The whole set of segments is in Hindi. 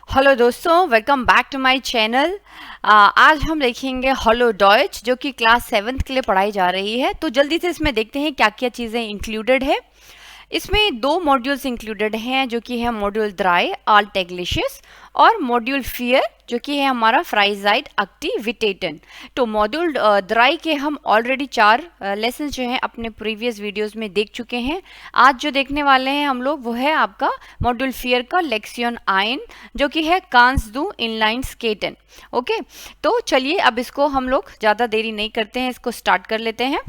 हेलो दोस्तों, welcome back to my channel. आज हम देखेंगे हॉलो डॉयच जो कि क्लास 7th के लिए पढ़ाई जा रही है। तो जल्दी से इसमें देखते हैं क्या क्या चीज़ें इंक्लूडेड है। इसमें दो मॉड्यूल्स इंक्लूडेड हैं जो कि है मॉड्यूल द्राई आल्टेग्लिशियस और मॉड्यूल फियर जो कि है हमारा फ्राइजाइड एक्टिविटेटन। तो मॉड्यूल द्राई के हम ऑलरेडी 4 लेसन जो हैं अपने प्रीवियस वीडियोस में देख चुके हैं। आज जो देखने वाले हैं हम लोग वो है आपका मॉड्यूल फियर का लेक्सियन आइन जो कि है कांस दू इनलाइन स्केटन। ओके, तो चलिए अब इसको हम लोग ज़्यादा देरी नहीं करते हैं, इसको स्टार्ट कर लेते हैं।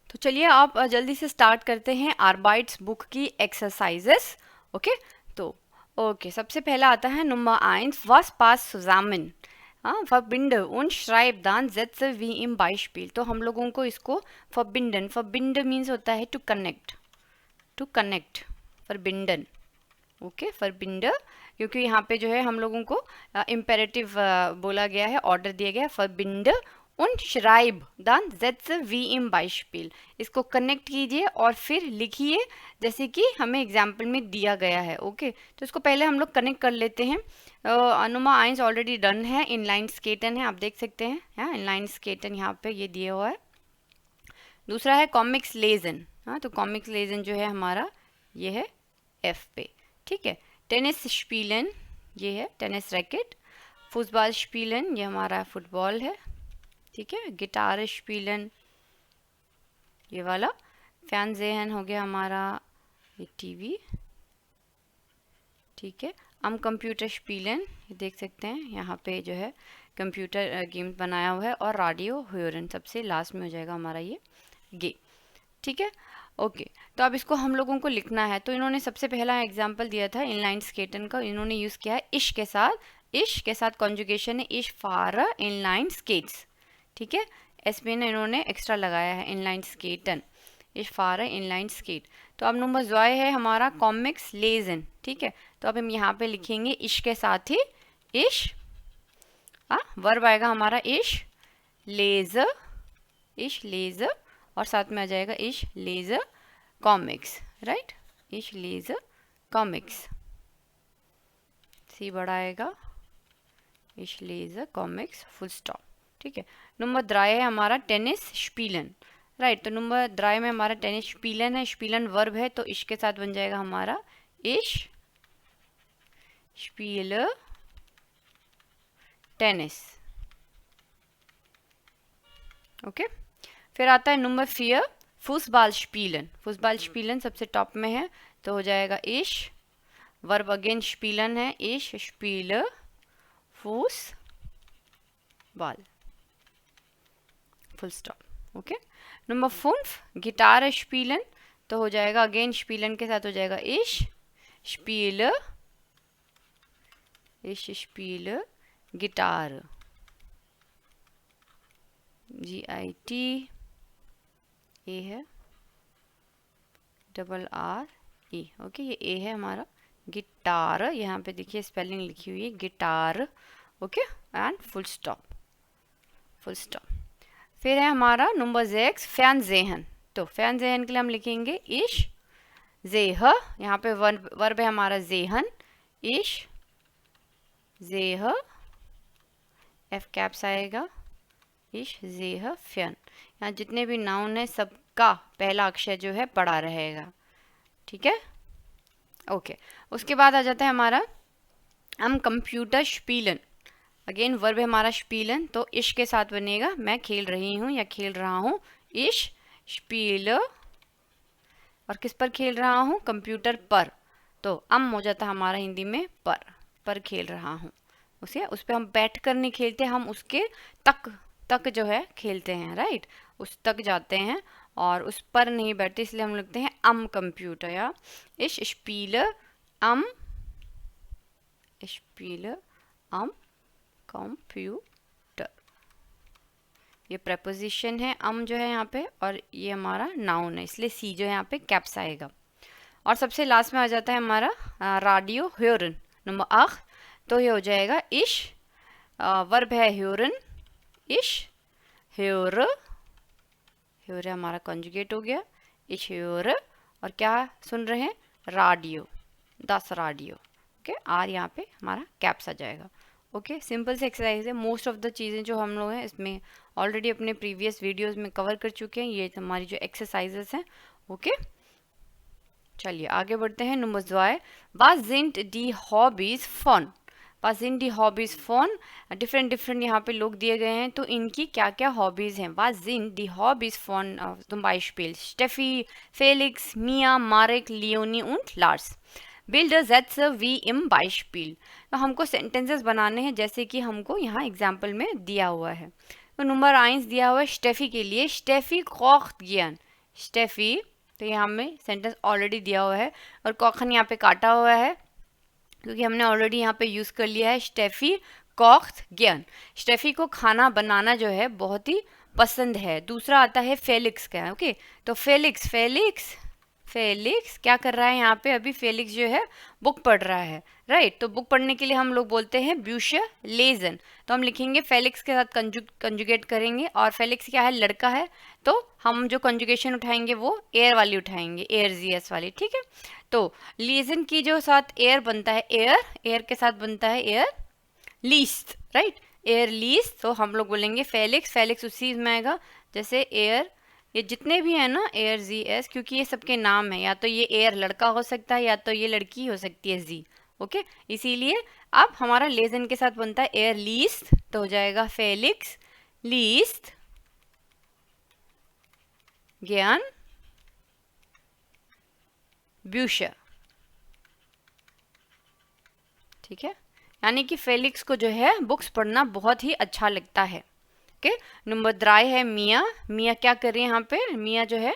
तो चलिए आप जल्दी से स्टार्ट करते हैं आर्बाइट्स बुक की एक्सरसाइजेस। ओके, तो ओके सबसे पहला आता है number 1 was passt zusammen। verbinde und schreib dann Sätze wie im Beispiel। तो हम लोगों को इसको verbinden मीन्स होता है to connect verbinden। Okay verbinden, क्योंकि यहाँ पे जो है हम लोगों को इम्पेरेटिव बोला गया है, ऑर्डर दिया गया है verbinde und schreib dann Sätze wie im Beispiel। इसको कनेक्ट कीजिए और फिर लिखिए जैसे कि हमें एग्जाम्पल में दिया गया है। ओके, तो इसको पहले हम लोग कनेक्ट कर लेते हैं। अनुमा आइंस ऑलरेडी डन है, इनलाइन स्केटन है, आप देख सकते हैं यहाँ इनलाइन स्केटन यहाँ पे ये दिया हुआ है। दूसरा है कॉमिक्स लेजन। तो कॉमिक्स लेजन जो है हमारा ये है एफ पे। ठीक है, टेनिस स्पीलन ये है टेनिस रैकेट, फुटबॉल स्पीलन ये हमारा फुटबॉल है। ठीक है, गिटार स्पीलन ये वाला, फैनजेहन हो गया हमारा ये टीवी। ठीक है, हम कंप्यूटर स्पीलन ये देख सकते हैं यहाँ पे जो है कंप्यूटर गेम बनाया हुआ है, और रेडियो हॉर्न सबसे लास्ट में हो जाएगा हमारा ये गे। ठीक है, ओके, तो अब इसको हम लोगों को लिखना है। तो इन्होंने सबसे पहला एग्जाम्पल दिया था इनलाइन स्केटन का, इन्होंने यूज़ किया है इश के साथ कॉन्जुगेशन है इश फार इनलाइन स्केट्स। ठीक है, एस में इन्होंने एक्स्ट्रा लगाया है इनलाइन स्केटन इश फार इनलाइन स्केट। तो अब नंबर जॉय है हमारा कॉमिक्स लेजन। ठीक है, तो अब हम यहाँ पे लिखेंगे इश के साथ ही इश वर्ब आएगा हमारा इश लेजर और साथ में आ जाएगा इश लेजर कॉमिक्स। राइट, इश लेजर कॉमिक्स, सी बड़ा आएगा इश लेजर कॉमिक्स फुल स्टॉप। ठीक है, नंबर 3 है हमारा टेनिस स्पीलन। राइट, तो नंबर 3 में हमारा टेनिस स्पीलन है, स्पीलन वर्ब है तो इश के साथ बन जाएगा हमारा इश स्पील टेनिस। ओके, फिर आता है नंबर 4 फुटबॉल स्पीलन सबसे टॉप में है तो हो जाएगा इश, वर्ब अगेन स्पीलन है इश स्पील football full stop. Okay, number 5 guitar स्पीलन तो हो जाएगा अगेन स्पीलन के साथ हो जाएगा इश स्पील गिटार GIT ए है RRE। ओके, ये ए है हमारा गिटार, यहाँ पे देखिए स्पेलिंग लिखी हुई है guitar. Okay, and full stop. फिर है हमारा नंबर 6 फैनजेहन। तो फैनजेहन के लिए हम लिखेंगे इश जेह, यहाँ पे वर्ब है हमारा जेहन इश जेह, एफ कैप्स आएगा इश जेह फैन। यहाँ जितने भी नाउन है सबका पहला अक्षर जो है बड़ा रहेगा। ठीक है, ओके, उसके बाद आ जाता है हमारा हम कंप्यूटर स्पीलन। अगेन वर्ब है हमारा स्पीलन तो इश के साथ बनेगा मैं खेल रही हूँ या खेल रहा हूँ इश स्पील, और किस पर खेल रहा हूँ कंप्यूटर पर, तो हो जाता है हमारा हिंदी में पर खेल रहा हूँ। उस पर हम बैठ कर नहीं खेलते, हम उसके तक जो है खेलते हैं। राइट, उस तक जाते हैं और उस पर नहीं बैठते, इसलिए हम लिखते हैं कंप्यूटर या इश स्पील कंप्यूटर। ये प्रेपोजिशन है जो है यहाँ पे, और ये हमारा नाउन है इसलिए सी जो है यहाँ पे कैप्स आएगा। और सबसे लास्ट में आ जाता है हमारा रेडियो हॉर्न नंबर 8। तो ये हो जाएगा इश, वर्ब है हॉर्न इश हॉर हमारा कॉन्जुगेट हो गया इश हॉर, और क्या सुन रहे हैं रेडियो 10 रेडियो। ओके, आर यहाँ पे हमारा कैप्स आ जाएगा। ओके, सिंपल से एक्सरसाइज है। मोस्ट ऑफ द चीज़ें जो हम लोग हैं इसमें ऑलरेडी अपने प्रीवियस वीडियोस में कवर कर चुके हैं। ये हमारी जो एक्सरसाइजेस हैं। ओके, चलिए आगे बढ़ते हैं। Number 2, was sind die Hobbys von? was sind die Hobbys von? Different different यहाँ पे लोग दिए गए हैं, तो इनकी क्या क्या हॉबीज हैं। was sind die Hobbys von zum Beispiel Steffi, Felix, Mia, Marek, Leonie und Lars? Bilde Sätze wie im Beispiel। तो हमको सेंटेंसेस बनाने हैं जैसे कि हमको यहाँ एग्जाम्पल में दिया हुआ है। तो नंबर 1 दिया हुआ है स्टेफी के लिए, स्टेफी kocht gern। स्टेफी, तो यहाँ में सेंटेंस ऑलरेडी दिया हुआ है और कॉखन यहाँ पे काटा हुआ है क्योंकि हमने ऑलरेडी यहाँ पे यूज़ कर लिया है स्टेफी kocht gern। स्टेफी को खाना बनाना जो है बहुत ही पसंद है। दूसरा आता है फेलिक्स का। ओके, तो फेलिक्स फेलिक्स फेलिक्स क्या कर रहा है यहाँ पे? अभी फेलिक्स जो है बुक पढ़ रहा है, राइट। तो बुक पढ़ने के लिए हम लोग बोलते हैं ब्यूशर लेजन। तो हम लिखेंगे फेलिक्स के साथ कंजुगेट करेंगे, और फेलिक्स क्या है? लड़का है, तो हम जो कंजुगेशन उठाएंगे वो एयर वाली उठाएंगे, एयर जीएस वाली, ठीक है। तो लेजन की जो साथ एयर बनता है, एयर, एयर के साथ बनता है air least, right, air least. तो हम लोग बोलेंगे फेलिक्स, फेलिक्स उसी में आएगा जैसे एयर, ये जितने भी है ना एयर जी एस, क्योंकि ये सबके नाम है, या तो ये एयर लड़का हो सकता है या तो ये लड़की हो सकती है जी। ओके, इसीलिए अब हमारा लेजन के साथ बनता है एयर लीस्ट, तो हो जाएगा फेलिक्स लीस्ट ज्ञान ब्यूशर, ठीक है। यानी कि फेलिक्स को जो है बुक्स पढ़ना बहुत ही अच्छा लगता है। ओके, नंबर 3 है मिया। मिया क्या कर रही है यहाँ पे? मिया जो है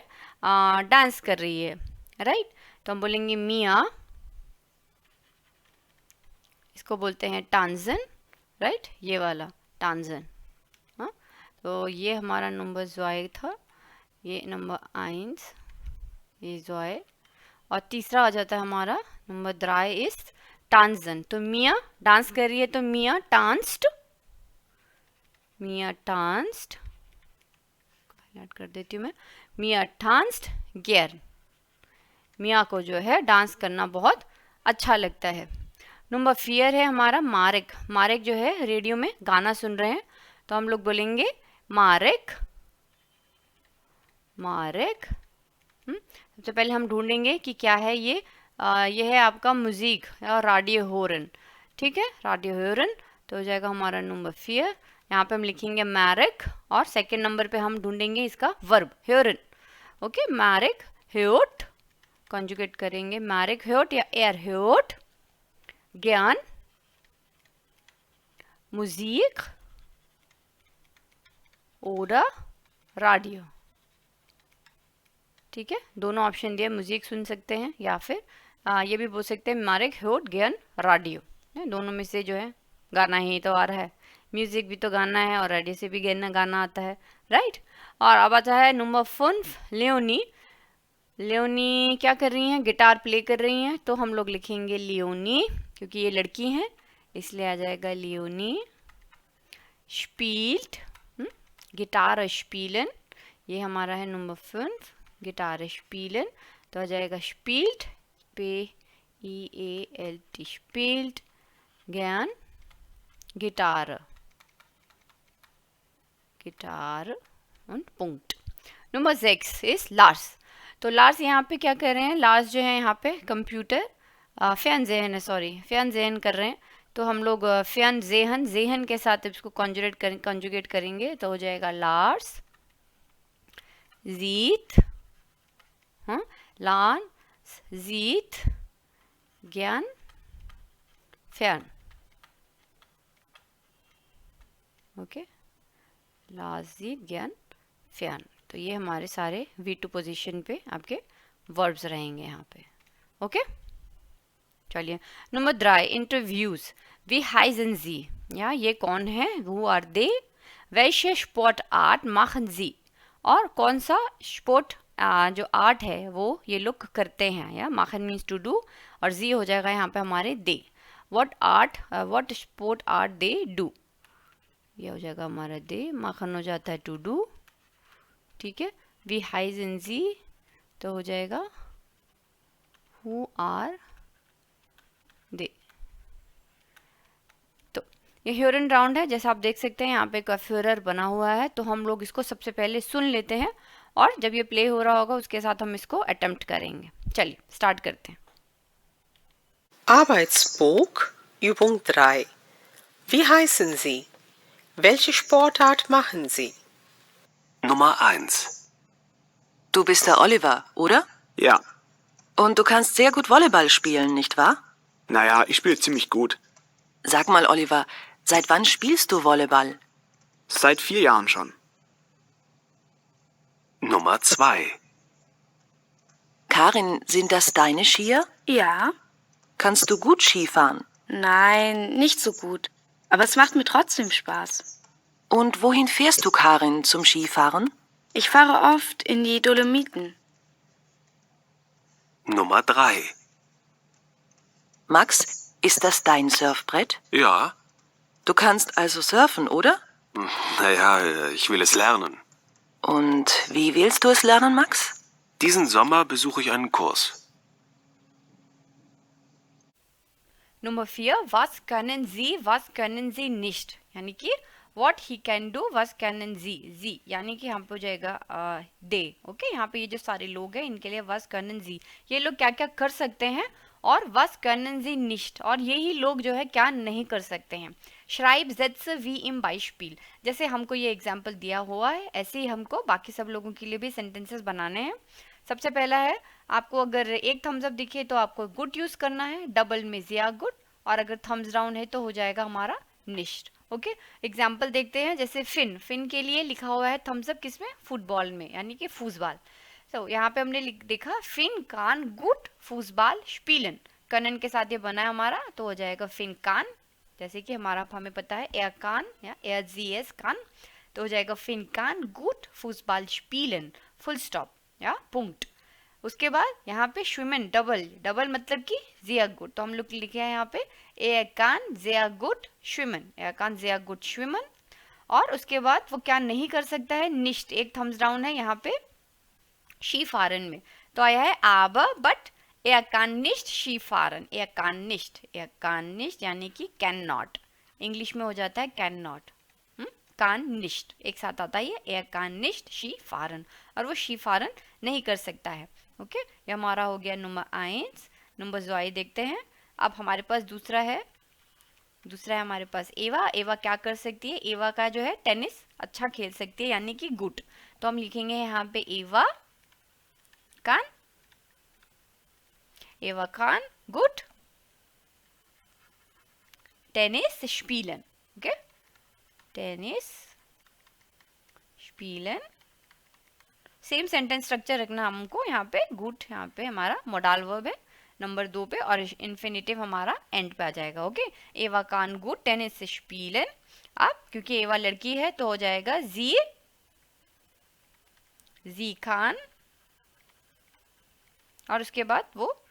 डांस कर रही है, राइट। तो हम बोलेंगे मिया, इसको बोलते हैं टांजन, राइट, ये वाला टांजन। हाँ, तो ये हमारा नंबर ज़ॉय था, ये नंबर 1, ये ज़ॉय। और तीसरा आ जाता है हमारा नंबर 3 इस टांजन। तो मिया डांस कर रही है, तो मिया टांस्ड, मिया टांस्ड, ऐड कर देती हूँ मैं, मिया टांस्ड गेर। मिया को जो है डांस करना बहुत अच्छा लगता है। नंबर 4 है हमारा मारेक। मारेक जो है रेडियो में गाना सुन रहे हैं, तो हम लोग बोलेंगे मारेक, मारेक। सबसे पहले हम ढूंढेंगे कि क्या है ये। ये है आपका म्यूजिक और रेडियो हॉर्न, ठीक है, रेडियो हॉर्न। तो हो जाएगा हमारा नंबर 4। यहाँ पे हम लिखेंगे मैरिक, और सेकंड नंबर पे हम ढूंढेंगे इसका वर्ब हॉर्न। ओके, मैरिक हॉट, कंजुगेट करेंगे मैरिक हॉट या एयर हॉट ज्ञान म्यूजिक oder रेडियो, ठीक है। दोनों ऑप्शन दिए, म्यूजिक सुन सकते हैं या फिर ये भी बोल सकते हैं मारिक हॉट ज्ञान रेडियो। दोनों में से जो है गाना ही तो आ रहा है, म्यूजिक भी तो गाना है और रेडियो से भी गाना आता है, राइट। और अब आता है नंबर 5 लियोनी। लियोनी क्या कर रही हैं? गिटार प्ले कर रही हैं, तो हम लोग लिखेंगे लियोनी, क्योंकि ये लड़की हैं इसलिए आ जाएगा लियोनी स्पील्ट गिटार स्पीलन। ये हमारा है नंबर 5 गिटार स्पीलन, तो आ जाएगा स्पील्ट पे EALT स्पील्ट ज्ञान guitar, guitar und Punkt। Number 6 is Lars. तो लार्स यहाँ पे क्या कर रहे हैं? लार्स जो है यहाँ पे कंप्यूटर फैनजेहन है, सॉरी फैनजेहन कर रहे हैं, तो हम लोग फैनजेहन जेहन के साथ इसको कंजुगेट करेंगे, तो हो जाएगा लार्स जीत, हाँ, लान जीत ज्ञान फैन। ओके, लाजीत ज्ञान फैन। तो ये हमारे सारे V2 पोजीशन पे आपके वर्ब्स रहेंगे यहाँ पे। ओके, चलिए नंबर 3 इंटरव्यूज। वी हाइजन जी, या ये कौन है? Who are they? वैश्य स्पोर्ट आर्ट माखन जी, और कौन सा स्पोर्ट जो आर्ट है वो ये लोग करते हैं, या माखन मीन्स टू डू, और जी हो जाएगा यहाँ पे हमारे दे। What sport are they do, ये हो जाएगा हमारा दे, माखन हो जाता है टू डू, ठीक है। वी हाइजन जी, तो हो जाएगा हु आर दे, ये ह्यूरन राउंड है, जैसा आप देख सकते हैं यहाँ पे एक फ्यूरर बना हुआ है, तो हम लोग इसको सबसे पहले सुन लेते हैं और जब ये प्ले हो रहा होगा उसके साथ हम इसको अटेम्प्ट करेंगे। चलिए स्टार्ट करते हैं। Arbeitsbuch, Übung 3. Wie heißen Sie? Welche Sportart machen Sie? Nummer 1. Du bist der Oliver, oder? Ja. Und du kannst sehr gut Volleyball spielen, nicht wahr? Naja, ich spiele ziemlich gut. Sag mal, Oliver, seit wann spielst du Volleyball? Seit 4 Jahren schon. Nummer 2. Karin, sind das deine Skier? Ja. Kannst du gut Ski fahren? Nein, nicht so gut. Aber es macht mir trotzdem Spaß. Und wohin fährst du, Karin, zum Skifahren? Ich fahre oft in die Dolomiten. Nummer 3. Max, ist das dein Surfbrett? Ja. Du kannst also surfen, oder? Naja, ich will es lernen. Und wie willst du es lernen, Max? Diesen Sommer besuche ich einen Kurs. Nummer 4, was können Sie nicht, यानी कि what he can do, was können Sie, यानी कि हम पे हो जाएगा दे। ओके, यहाँ पे ये जो सारे लोग हैं इनके लिए was können Sie, ये लोग क्या क्या कर सकते हैं, और was können Sie nicht, और यही लोग जो है क्या नहीं कर सकते हैं। Schreib Sätze wie im Beispiel, जैसे हमको ये एग्जाम्पल दिया हुआ है ऐसे ही हमको बाकी सब लोगों के लिए भी सेंटेंसेस बनाने हैं। सबसे पहला है, आपको अगर एक थम्स अप दिखे तो आपको गुड यूज करना है, डबल में जिया गुड, और अगर थम्स डाउन है तो हो जाएगा हमारा निश्ट। ओके, एग्जाम्पल देखते हैं, जैसे फिन के लिए लिखा हुआ है थम्स अप किसमें, फुटबॉल में, यानी कि फूसबाल। तो यहाँ पे हमने देखा फिन कान गुड फूसबाल स्पीलन, कनन के साथ ये बना है हमारा, तो हो जाएगा फिन कान, जैसे कि हमें पता है एयर कान या एयर जी एस कान, तो हो जाएगा फिन कान गुड फूसबाल स्पीलन, फुल स्टॉप या पुंक्ट। उसके बाद यहाँ पे श्विमन डबल मतलब कि जिया गुड, तो हम लोग लिखे हैं यहाँ पे ए कान जिया गुड श्विमन, ए कान जिया गुड श्विमन। और उसके बाद वो क्या नहीं कर सकता है, निश्ट, एक थम्स डाउन है यहाँ पे शी फारन में, तो आया है आब but A can't निश्ट she Faran, ए कान निश्ट यानी कि कैन नॉट, इंग्लिश में हो जाता है कैन नॉट, कान निश्ट एक साथ आता है, ये कान निश्ट शी फारन, और वो शी फारन नहीं कर सकता है। ओके, ये हमारा हो गया नंबर 1। नंबर 2 देखते हैं। अब हमारे पास दूसरा है हमारे पास एवा क्या कर सकती है, एवा का जो है टेनिस अच्छा खेल सकती है, यानी कि गुड, तो हम लिखेंगे यहाँ पे एवा कान गुड टेनिस स्पीलन। ओके, टेनिस स्पीलन, सेम सेंटेंस स्ट्रक्चर रखना हमको, यहाँ पे गुड यहाँ पे हमारा मोडाल वर्ब है नंबर 2 पे, और इन्फिनेटिव हमारा एंड पे आ जाएगा। ओके, एवा कान गुड टेनिस स्पीलन। अब क्योंकि एवा लड़की है तो हो जाएगा जी खान, और उसके बाद वो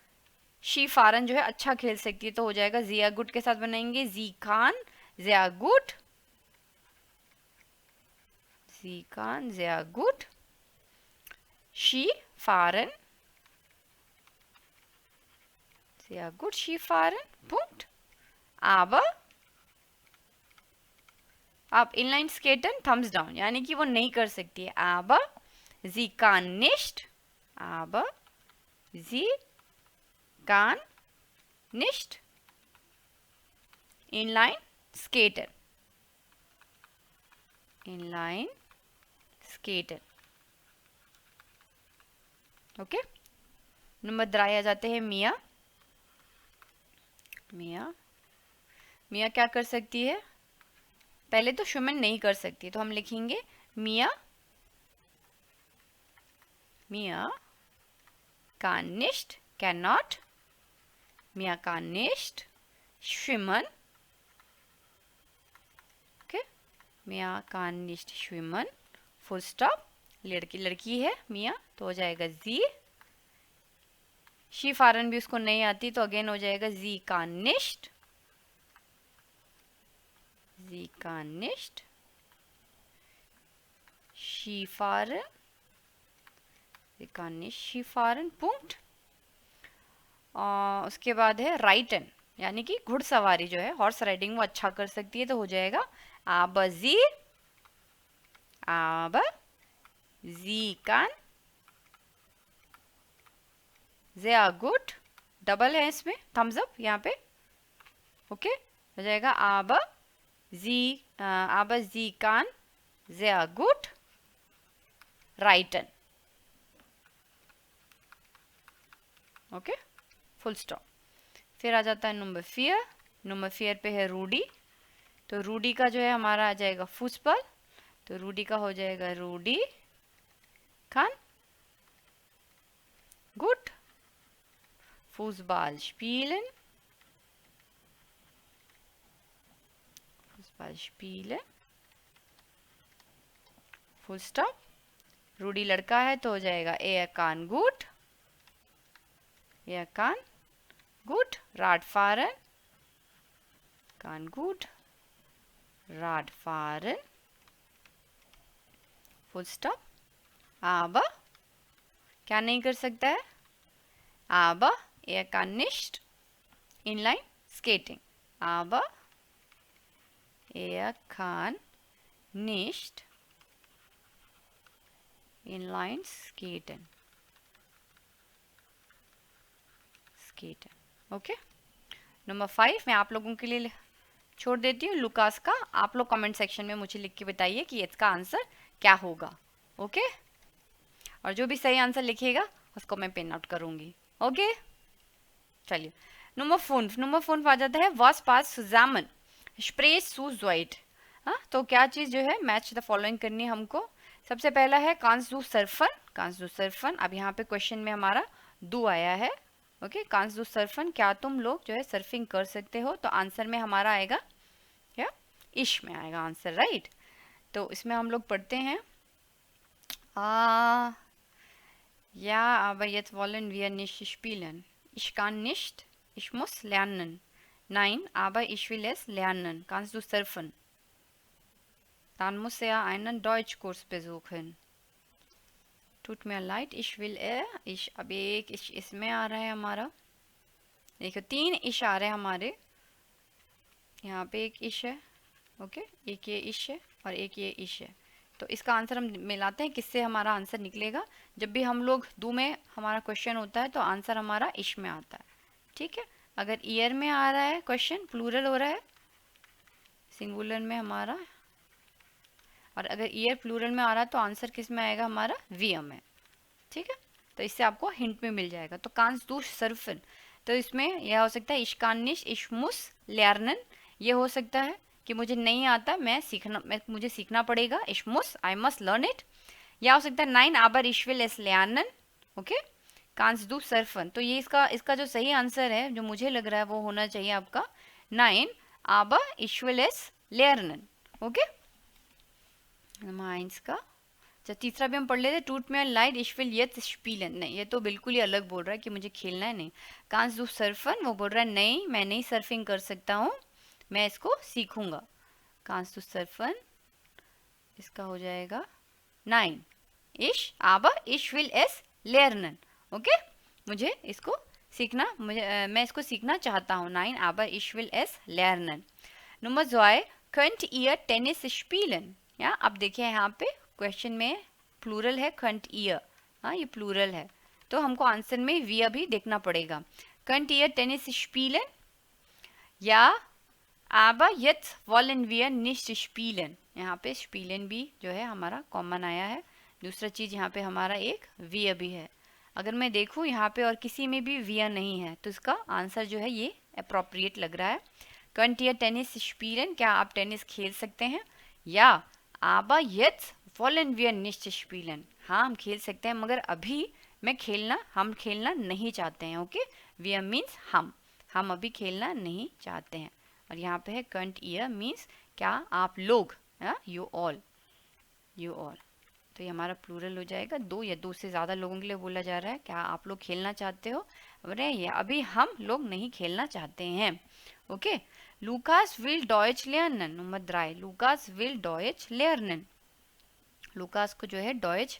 शी फारन जो है अच्छा खेल सकती है, तो हो जाएगा जिया गुड के साथ बनाएंगे जी खान जिया good, Sie kann sehr gut Ski fahren. Sehr gut Ski fahren. Punkt. Aber अब इनलाइन स्केटन थम्स डाउन, यानी कि वो नहीं कर सकती है। aber sie kann nicht, aber sie kann nicht inline skaten. Inline skater. Okay, number 3 आ जाते हैं मिया क्या कर सकती है, पहले तो श्विमन नहीं कर सकती, तो हम लिखेंगे मिया kann nicht, cannot, मिया kann nicht schwimmen, मिया कान निश्ट श्विमन, फुल स्टॉप, लड़की है मिया, तो हो जाएगा जी, शी फारन भी उसको नहीं आती, तो अगेन हो जाएगा जी कान निश्ट शी फारन, पुंक्ट। उसके बाद है राइटन, यानी कि घुड़सवारी जो है, हॉर्स राइडिंग वो अच्छा कर सकती है, तो हो जाएगा aber sie kann sehr gut, double है इसमें, थम्स अप यहाँ पे, ओके हो जाएगा aber sie kann sehr gut reiten, okay full stop. फिर आ जाता है नंबर 4, नंबर 4 पे है रूडी, तो रूडी का जो है हमारा आ जाएगा फुसबल, तो रूडी का हो जाएगा Rudi kann gut Fußball spielen, Fußball spielen, full stop. Rudi लड़का है तो हो जाएगा er kann gut Radfahren, kann gut Radfahren, full stop. aber क्या नहीं कर सकता है, aber er kann nicht inline skating, aber er kann nicht inline skaten, okay. Number 5 मैं आप लोगों के लिए छोड़ देती हूँ लुकास का, आप लोग कमेंट सेक्शन में मुझे लिख के बताइए कि इसका आंसर क्या होगा, ओके। और जो भी सही आंसर लिखेगा उसको मैं पिन आउट करूँगी, ओके। चलिए नंबर 5 आ जाता है was passt zusammen sprichst zu zweit, हाँ तो क्या चीज़ जो है मैच द फॉलोइंग करनी है हमको। सबसे पहला है kannst du surfen, अब यहाँ पे क्वेश्चन में हमारा दू आया है, ओके kannst du surfen, क्या तुम लोग जो है सर्फिंग कर सकते हो, तो आंसर में हमारा आएगा क्या, इश में आएगा आंसर, राइट। तो इसमें हम लोग पढ़ते हैं ja aber jetzt wollen wir nicht spielen, ich kann nicht, ich muss lernen, nein aber ich will es lernen, kannst du surfen, dann muss er einen Deutschkurs besuchen, tut mir leid ich will ich, अब एक इश इसमें आ रहा है हमारा, देखो 3 इश आ रहे हैं हमारे, यहाँ पे एक इश है, ओके एक ये इश है और एक ये इश है, तो इसका आंसर हम मिलाते हैं, किससे हमारा आंसर निकलेगा। जब भी हम लोग दो में हमारा क्वेश्चन होता है तो आंसर हमारा इश में आता है, ठीक है। अगर ईयर में आ रहा है क्वेश्चन, प्लूरल हो रहा है, सिंगुलर में हमारा, और अगर ईयर प्लूरल में आ रहा है तो आंसर किस में आएगा हमारा, वीएम में, ठीक है। तो इससे आपको हिंट में मिल जाएगा। तो kannst du surfen, तो इसमें यह हो सकता है ich kann nicht, ich muss lernen, ये हो सकता है कि मुझे नहीं आता, मुझे सीखना पड़ेगा, ich muss, I must learn it, या हो सकता है nein aber ich will es lernen, okay kannst du surfen, तो ये इसका जो सही आंसर है जो मुझे लग रहा है वो होना चाहिए आपका nein aber ich will es lernen, okay. Number 1 का तीसरा भी हम पढ़ लेते, टूट में light ich will jetzt spielen, नहीं ये तो बिल्कुल ही अलग बोल रहा है कि मुझे खेलना है, नहीं। kannst du surfen, वो बोल रहा है नहीं मैं नहीं सर्फिंग कर सकता हूँ, मैं इसको सीखूंगा, kannst du surfen, इसका हो जाएगा nein ich aber ich will es lernen, okay मुझे इसको सीखना, मैं इसको सीखना चाहता हूँ, nein aber ich will es lernen। Number 2 könnt ihr Tennis spielen, या अब देखिए यहाँ पे क्वेश्चन में प्लूरल है könnt ihr, हाँ ये प्लूरल है, तो हमको आंसर में wir भी देखना पड़ेगा। könnt ihr Tennis spielen, या aber jetzt wollen wir nicht spielen, यहाँ पे spielen भी जो है हमारा कॉमन आया है, दूसरा चीज़ यहाँ पे हमारा एक wir भी है। अगर मैं देखूँ यहाँ पे और किसी में भी wir नहीं है तो इसका आंसर जो है ये अप्रोप्रिएट लग रहा है। könnt ihr Tennis spielen, क्या आप टेनिस खेल सकते हैं, या aber jetzt wollen wir nicht spielen, हाँ हम खेल सकते हैं मगर अभी हम खेलना नहीं चाहते हैं, ओके wir मीन्स हम अभी खेलना नहीं चाहते हैं। और यहाँ पे है könnt ihr मीन्स क्या आप लोग, you all, तो ये हमारा प्लूरल हो जाएगा, 2 या 2 से ज़्यादा लोगों के लिए बोला जा रहा है, क्या आप लोग खेलना चाहते हो, अरे ये अभी हम लोग नहीं खेलना चाहते हैं, okay. Lucas will Deutsch lernen, number 3 Lucas will Deutsch lernen, Lucas को जो है डॉयच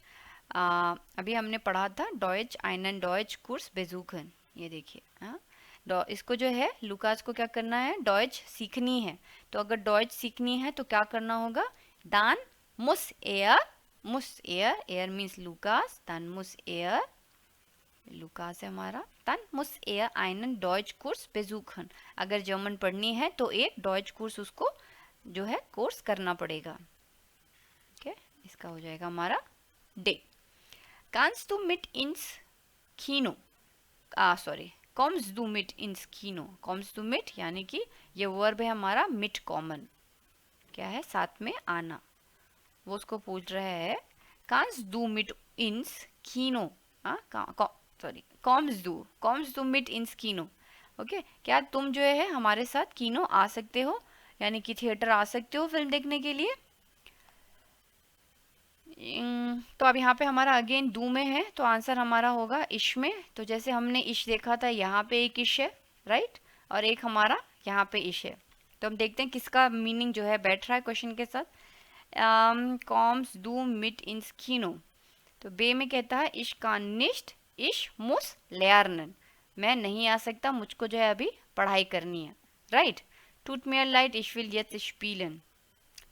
अभी हमने पढ़ा था, Deutsch einen Deutsch Kurs besuchen, ये देखिए, हाँ इसको जो है लुकास को क्या करना है, डॉयच सीखनी है। तो अगर डॉयच सीखनी है तो क्या करना होगा, दान मुस एयर, एयर मीन्स लुकास, दान मुस एयर, लुकास है हमारा, दान मुस एयर einen डॉयच कोर्स बेsuchen। अगर जर्मन पढ़नी है तो एक डॉयच कोर्स उसको जो है कोर्स करना पड़ेगा। ओके, इसका हो जाएगा हमारा day. kannst du mit ins Kino, sorry, kommst du mit ins Kino, kommst du mit यानी कि ये वर्ब है हमारा mit कॉमन, क्या है, साथ में आना। वो उसको पूछ रहा है kannst du mit ins Kino, sorry, kommst du mit ins Kino, okay, क्या तुम जो है हमारे साथ कीनो आ सकते हो, यानी कि थिएटर आ सकते हो फिल्म देखने के लिए। तो अब यहाँ पे हमारा अगेन डू में है, तो आंसर हमारा होगा इश में। तो जैसे हमने इश देखा था, यहाँ पे एक इश है, राइट, और एक हमारा यहाँ पे इश है। तो हम देखते हैं किसका मीनिंग जो है बैठ रहा है क्वेश्चन के साथ। कॉम्स डू मिट इंस कीनो, तो बे में कहता है इश कान निश्ट, इश मुस lernen, मैं नहीं आ सकता, मुझको जो है अभी पढ़ाई करनी है, राइट। टूट mir leid, ich will jetzt spielen,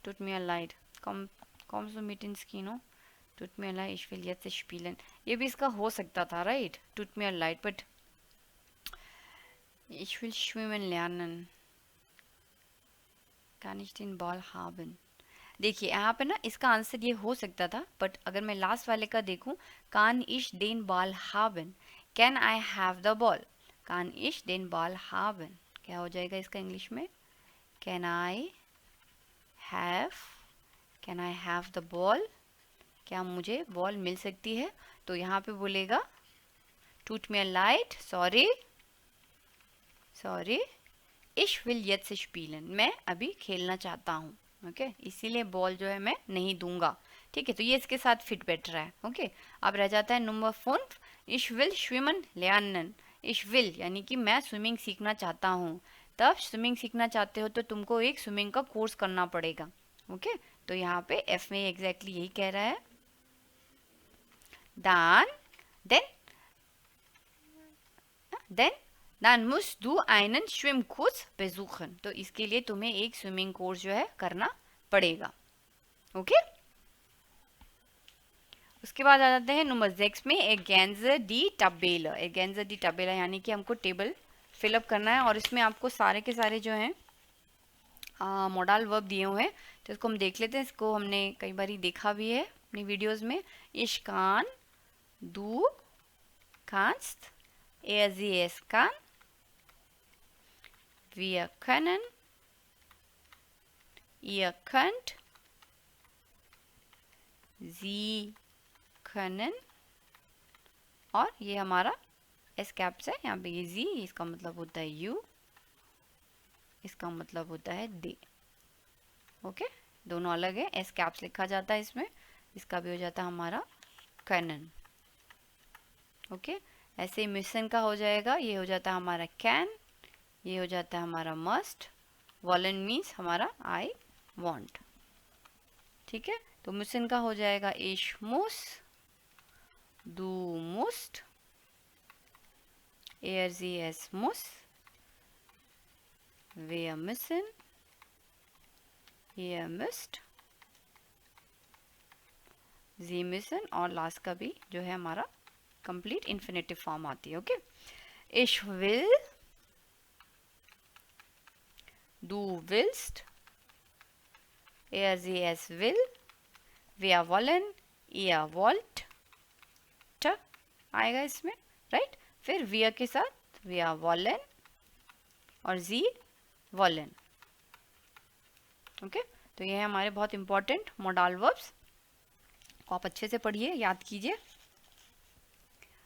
tut mir leid, kommst du mit ins Kino, tut mir leid, ich will jetzt spielen, ये भी इसका हो सकता था, right, tut mir leid, but ich will schwimmen lernen, kann ich den Ball haben। देखिए यहाँ पे ना इसका आंसर ये हो सकता था, बट अगर मैं लास्ट वाले का देखूं, कान इश देन बॉल हावन, can I have the ball, कान इश देन बॉल हावन, क्या हो जाएगा इसका इंग्लिश में, can I have the ball, क्या मुझे बॉल मिल सकती है। तो यहाँ पे बोलेगा टूट mir leid, sorry, ich will jetzt spielen, मैं अभी खेलना चाहता हूँ, ओके, इसीलिए बॉल जो है मैं नहीं दूंगा, ठीक है। तो ये इसके साथ फिट बैठ रहा है, ओके। अब रह जाता है number 5, ich will schwimmen lernen, ich will यानी कि मैं स्विमिंग सीखना चाहता हूँ। तब स्विमिंग सीखना चाहते हो तो तुमको एक स्विमिंग का कोर्स करना पड़ेगा, ओके। तो यहाँ पे एफ में एग्जैक्टली यही कह रहा है, dann musst du einen Schwimmkurs besuchen, तो इसके लिए तुम्हें एक स्विमिंग कोर्स जो है करना पड़ेगा, ओके। उसके बाद आ जाते हैं नंबर 6 में, ergänze die Tabelle, यानी कि हमको टेबल फिलअप करना है, और इसमें आपको सारे के सारे जो हैं मॉडल वर्ब दिए हुए हैं, तो इसको हम देख लेते हैं। इसको हमने कई बार देखा भी है अपनी वीडियोस में। ich kann, du kannst, sie es kann, wir können, ihr könnt, sie können, और ये हमारा एस कैप्स है, यहाँ पे ये जी, इसका मतलब होता है यू, इसका मतलब होता है दे, ओके, दोनों अलग है, एस कैप्स लिखा जाता है इसमें, इसका भी हो जाता है हमारा कैनन, ओके। ऐसे मिशन का हो जाएगा, ये हो जाता है हमारा कैन, ये हो जाता है हमारा मस्ट, वॉलन मीन्स हमारा आई वॉन्ट, ठीक है। तो मिशन का हो जाएगा इश मुस, du musst, sie es muss, wir müssen, ihr müsst, sie müssen, और लास्ट का भी जो है हमारा कंप्लीट इन्फिनेटिव फॉर्म आती है, okay. ich will, du willst, sie es will, wir wollen, ihr wollt, आएगा इसमें, राइट। फिर wir के साथ wir wollen और sie wollen, ओके। तो ये है हमारे बहुत इंपॉर्टेंट मॉडल वर्ब्स, को आप अच्छे से पढ़िए, याद कीजिए।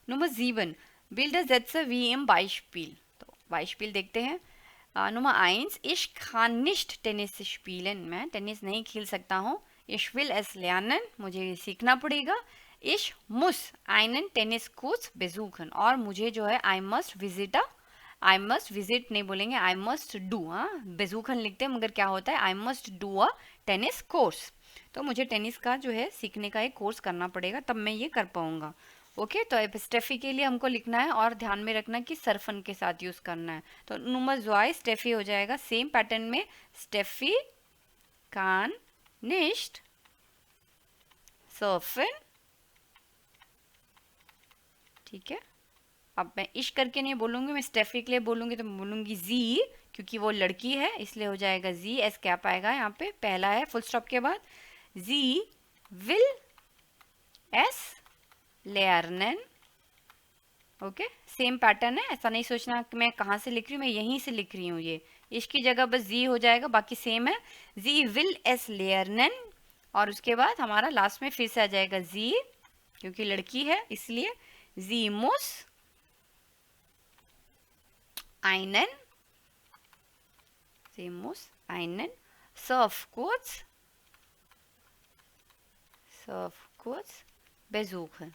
Number 7, bilde Sätze wie im Beispiel, तो Beispiel देखते हैं। Number 1, ich kann nicht Tennis spielen, मैं टेनिस नहीं खेल सकता हूँ। ich will es lernen, मुझे सीखना पड़ेगा। ich muss einen Tenniskurs besuchen, और मुझे जो है I must visit नहीं बोलेंगे, I must do, besuchen लिखते हैं, मगर क्या होता है I must do a tennis course, तो मुझे टेनिस का जो है सीखने का एक कोर्स करना पड़ेगा, तब मैं ये कर पाऊंगा, ओके, तो स्टेफी के लिए हमको लिखना है और ध्यान में रखना कि सरफन के साथ यूज करना है। तो नुमर ज़्वाई स्टेफी हो जाएगा। सेम पैटर्न में स्टेफी कान निश्ट सर्फन। ठीक है, अब मैं इश करके नहीं बोलूंगी, मैं स्टेफी के लिए बोलूंगी तो मैं बोलूंगी जी, क्योंकि वो लड़की है इसलिए हो जाएगा जी। एस कैप आएगा यहाँ पे, पहला है फुल स्टॉप के बाद। जी विल एस लेरनन। ओके, सेम पैटर्न है, ऐसा नहीं सोचना कि मैं कहाँ से लिख रही हूँ, मैं यहीं से लिख रही हूँ। ये इश की जगह बस जी हो जाएगा, बाकी सेम है। जी विल एस लेरनन, और उसके बाद हमारा लास्ट में फिर से आ जाएगा जी, क्योंकि लड़की है इसलिए। जी मुस einen, sie muss einen Surfkurs besuchen।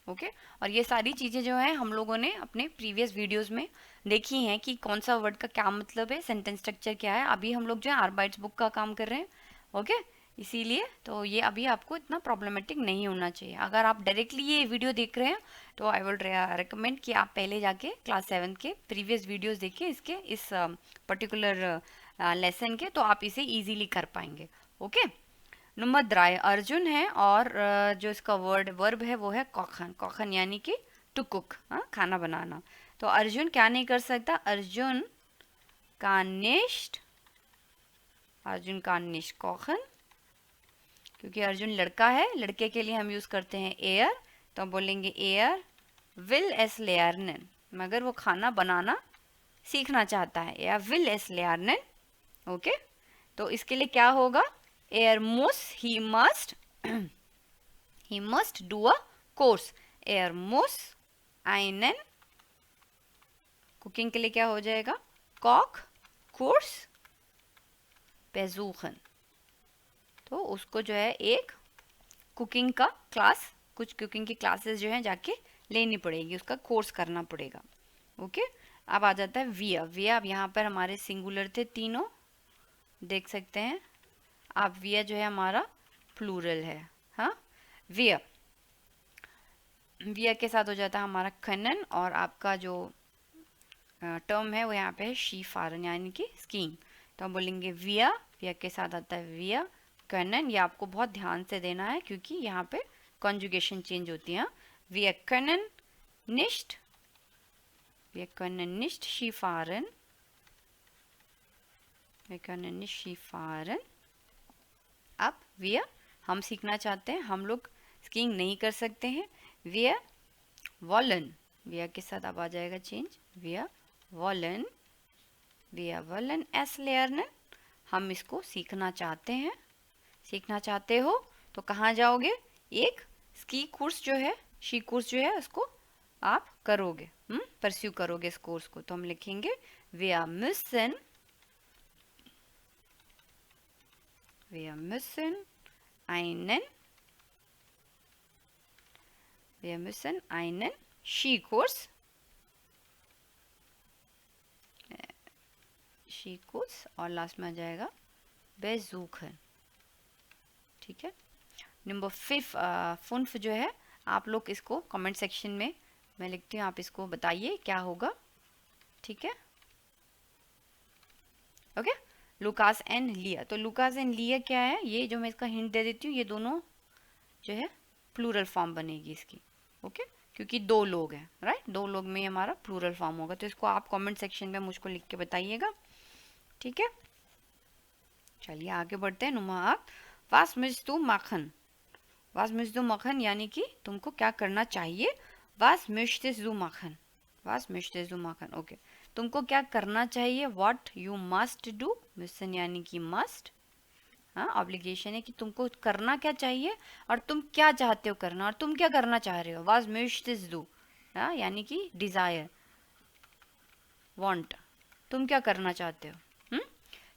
Okay, और ये सारी चीज़ें जो हैं हम लोगों ने अपने प्रीवियस वीडियोस में देखी हैं कि कौन सा वर्ड का क्या मतलब है, सेंटेंस स्ट्रक्चर क्या है। अभी हम लोग जो है आर्बाइट्स बुक का काम कर रहे हैं। ओके, इसीलिए तो ये अभी आपको इतना प्रॉब्लमेटिक नहीं होना चाहिए। अगर आप डायरेक्टली ये वीडियो देख रहे हैं तो आई वुड रिकमेंड कि आप पहले जाके क्लास 7 के प्रीवियस वीडियोस देखिए इसके, इस पर्टिकुलर लेसन के, तो आप इसे ईजीली कर पाएंगे। ओके, नंबर 3 अर्जुन है, और जो इसका वर्ब है वो है कॉखन। कॉखन यानी कि टू कुक, खाना बनाना। तो अर्जुन क्या नहीं कर सकता, अर्जुन का निश्ट कॉखन, क्योंकि अर्जुन लड़का है, लड़के के लिए हम यूज करते हैं एयर, तो हम बोलेंगे एयर विल एस लेरनन, मगर वो खाना बनाना सीखना चाहता है, या विल एस लेरनन। ओके, तो इसके लिए क्या होगा, एयर मुस he must do a course. Air मुस einen, कुकिंग के लिए क्या हो जाएगा, कॉक कोर्स besuchen। तो उसको जो है एक कुकिंग का क्लास, कुछ कुकिंग की क्लासेस जो है जाके लेनी पड़ेगी, उसका कोर्स करना पड़ेगा। ओके, अब आ जाता है विया। विया अब यहाँ पर हमारे सिंगुलर थे तीनों, देख सकते हैं आप। विया जो है हमारा प्लूरल है। हाँ, विया विया के साथ हो जाता है हमारा खनन, और आपका जो टर्म है वो यहाँ पे है शी फारन यानी कि स्कीइंग। तो हम बोलेंगे विया, विया के साथ आता है विया कनन। ये आपको बहुत ध्यान से देना है क्योंकि यहाँ पे कॉन्जुगेशन चेंज होती है। विया कनन निश्ट शी फारन, शी फारन। अब विया हम सीखना चाहते हैं, हम लोग स्कीइंग नहीं कर सकते हैं। विया वॉलन, विया के साथ अब आ जाएगा चेंज, विया वॉलन एस लेरनन। हम इसको सीखना चाहते हैं। सीखना चाहते हो तो कहाँ जाओगे, एक स्की कोर्स जो है, शी कोर्स जो है उसको आप करोगे, परस्यू करोगे इस कोर्स को। तो हम लिखेंगे wir müssen einen Skikurs और लास्ट में आ जाएगा besuchen। ठीक है, नंबर 5 जो है, आप लोग इसको कमेंट सेक्शन में, मैं लिखती हूँ, आप इसको बताइए क्या होगा। ठीक है, ओके। लुकास एंड लिया, तो लुकास एंड लिया क्या है, ये जो मैं इसका हिंट दे देती हूँ, ये दोनों जो है प्लूरल फॉर्म बनेगी इसकी। ओके, क्योंकि 2 लोग हैं, राइट, 2 लोग में हमारा प्लूरल फॉर्म होगा। तो इसको आप कमेंट सेक्शन में मुझको लिख के बताइएगा। ठीक है, चलिए आगे बढ़ते हैं। नुमा वास मिस्तु मखन, वास मिस्तु मखन यानी कि तुमको क्या करना चाहिए। वास मिश्तु मखन, वास मिश्तु मखन। ओके, तुमको क्या करना चाहिए, what you must do. Mission यानी कि मस्ट, हाँ, ऑब्लिगेशन है कि तुमको करना क्या चाहिए और तुम क्या चाहते हो करना, और तुम क्या करना चाह रहे हो। वास मिश्तु, हाँ, यानी कि डिजायर, वांट, तुम क्या करना चाहते हो।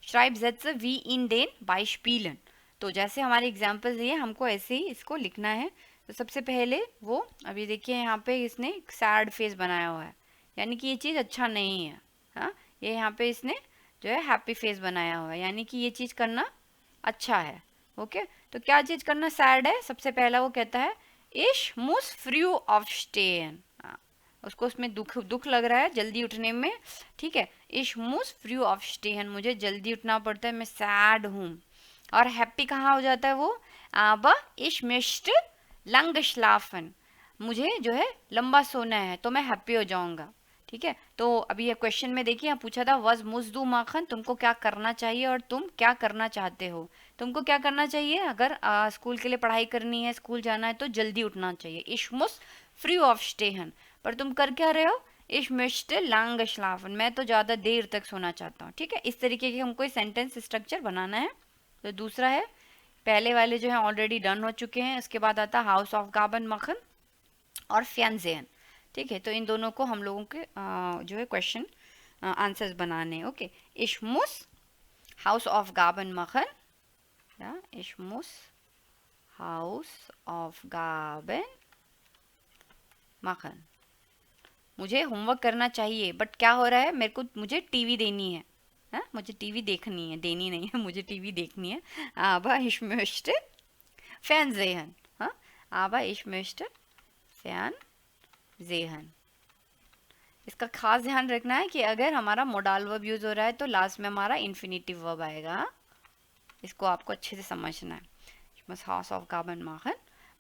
Schreib Sätze wie in den Beispielen। तो जैसे हमारे एग्जाम्पल्स ये, हमको ऐसे ही इसको लिखना है। तो सबसे पहले वो, अभी देखिए यहाँ पे इसने सैड फेस बनाया हुआ है, यानी कि ये चीज़ अच्छा नहीं है। हाँ, ये यहाँ पे इसने जो है हैप्पी फेस बनाया हुआ है, यानी कि ये चीज़ करना अच्छा है। ओके, तो क्या चीज़ करना सैड है? सबसे पहला वो कहता है इश मुस फ्रू ऑफ स्टेन, उसको उसमें दुख लग रहा है जल्दी उठने में, ठीक है। इश मुस फ्रू ऑफ स्टेन, मुझे जल्दी उठना पड़ता है, मैं सैड हूँ। और हैप्पी कहाँ हो जाता है वो? आबा इश मिस्ट लंग श्लाफन, मुझे जो है लंबा सोना है तो मैं हैप्पी हो जाऊंगा, ठीक है। तो अभी ये क्वेश्चन में देखिए यहाँ पूछा था वज मुजदू माखन, तुमको क्या करना चाहिए और तुम क्या करना चाहते हो। तुमको क्या करना चाहिए? अगर स्कूल के लिए पढ़ाई करनी है, स्कूल जाना है तो जल्दी उठना चाहिए, इशमुस फ्री ऑफ स्टेहन। पर तुम कर क्या रहे हो? इश मिस्ट लांग श्लाफन, मैं तो ज़्यादा देर तक सोना चाहता हूँ, ठीक है। इस तरीके के हमको सेंटेंस स्ट्रक्चर बनाना है। तो दूसरा है, पहले वाले जो है ऑलरेडी डन हो चुके हैं, उसके बाद आता हाउस ऑफ गाबन मखन और फ्यानजेन, ठीक है। तो इन दोनों को हम लोगों के जो है क्वेश्चन आंसर्स बनाने हैं, ओके। इशमुस हाउस ऑफ गाबन मखन, या इशमुस हाउस ऑफ गाबन मखन, मुझे होमवर्क करना चाहिए बट क्या हो रहा है, मुझे टीवी देनी है, हाँ मुझे टीवी देखनी है, देनी नहीं है, मुझे टीवी देखनी है। आबा इश möchte Fernsehen, हाँ आबा इश möchte Fernsehen। इसका खास ध्यान रखना है कि अगर हमारा मोडाल वर्ब यूज हो रहा है तो लास्ट में हमारा इन्फिनिटिव वर्ब आएगा, हाँ? इसको आपको अच्छे से समझना है। हाउस ऑफ गाबन माखन,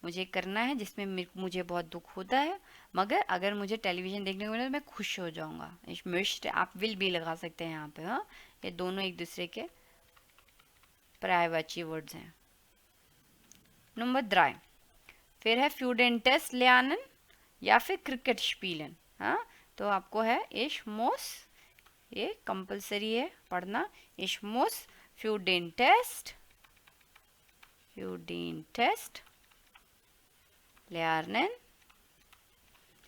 मुझे करना है जिसमें मुझे बहुत दुख होता है, मगर अगर मुझे टेलीविज़न देखने को मिले तो मैं खुश हो जाऊंगा। इस मिश्ट आप विल भी लगा सकते हैं यहाँ पे, हाँ ये दोनों एक दूसरे के पर्यायवाची वर्ड्स हैं। नंबर 3 फिर है फ्यूडेंटेस lernen या फिर क्रिकेट स्पीलन, हाँ तो आपको है इश मोस, ये कंपलसरी है पढ़ना, इश मोस फ्यूडेंटेस्ट lernen।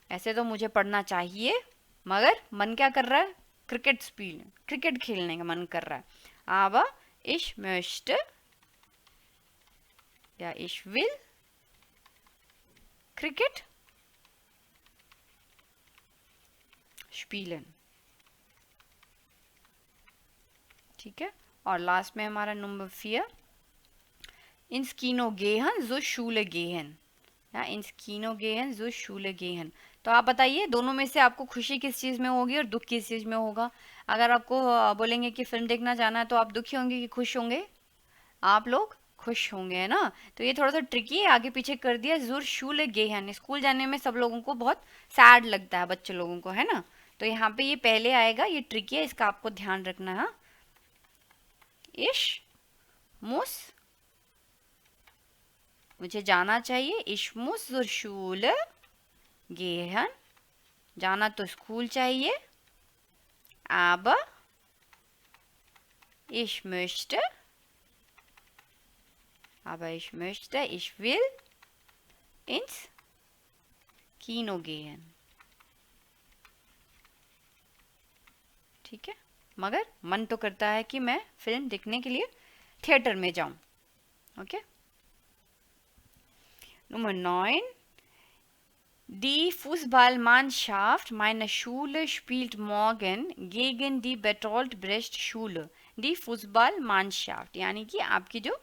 ऐसे तो मुझे पढ़ना चाहिए मगर मन क्या कर रहा है? क्रिकेट स्पीलन, क्रिकेट खेलने का मन कर रहा है। aber ich möchte या ich will क्रिकेट स्पीलन, ठीक है। और लास्ट में हमारा number 4 ins Kino gehen so Schule gehen, या ins Kino gehen so Schule gehen। तो आप बताइए दोनों में से आपको खुशी किस चीज़ में होगी और दुख किस चीज़ में होगा? अगर आपको बोलेंगे कि फिल्म देखना जाना है तो आप दुखी होंगे कि खुश होंगे? आप लोग खुश होंगे, है ना। तो ये थोड़ा सा ट्रिकी है, आगे पीछे कर दिया। ज़ुर शूले गेहन, स्कूल जाने में सब लोगों को बहुत सैड लगता है, बच्चे लोगों को, है ना। तो यहाँ पे ये पहले आएगा, ये ट्रिकी है, इसका आपको ध्यान रखना है। इश मुस, मुझे जाना चाहिए, इश मुस ज़ुर शूले गेहन, जाना तो स्कूल चाहिए। aber ich möchte, ich will ins Kino gehen, ठीक है। मगर मन तो करता है कि मैं फिल्म देखने के लिए थिएटर में जाऊं, okay. Number 9 Die Fußballmannschaft meiner Schule spielt morgen gegen die Bertolt Brecht Schule। Die Fußballmannschaft यानी कि आपकी जो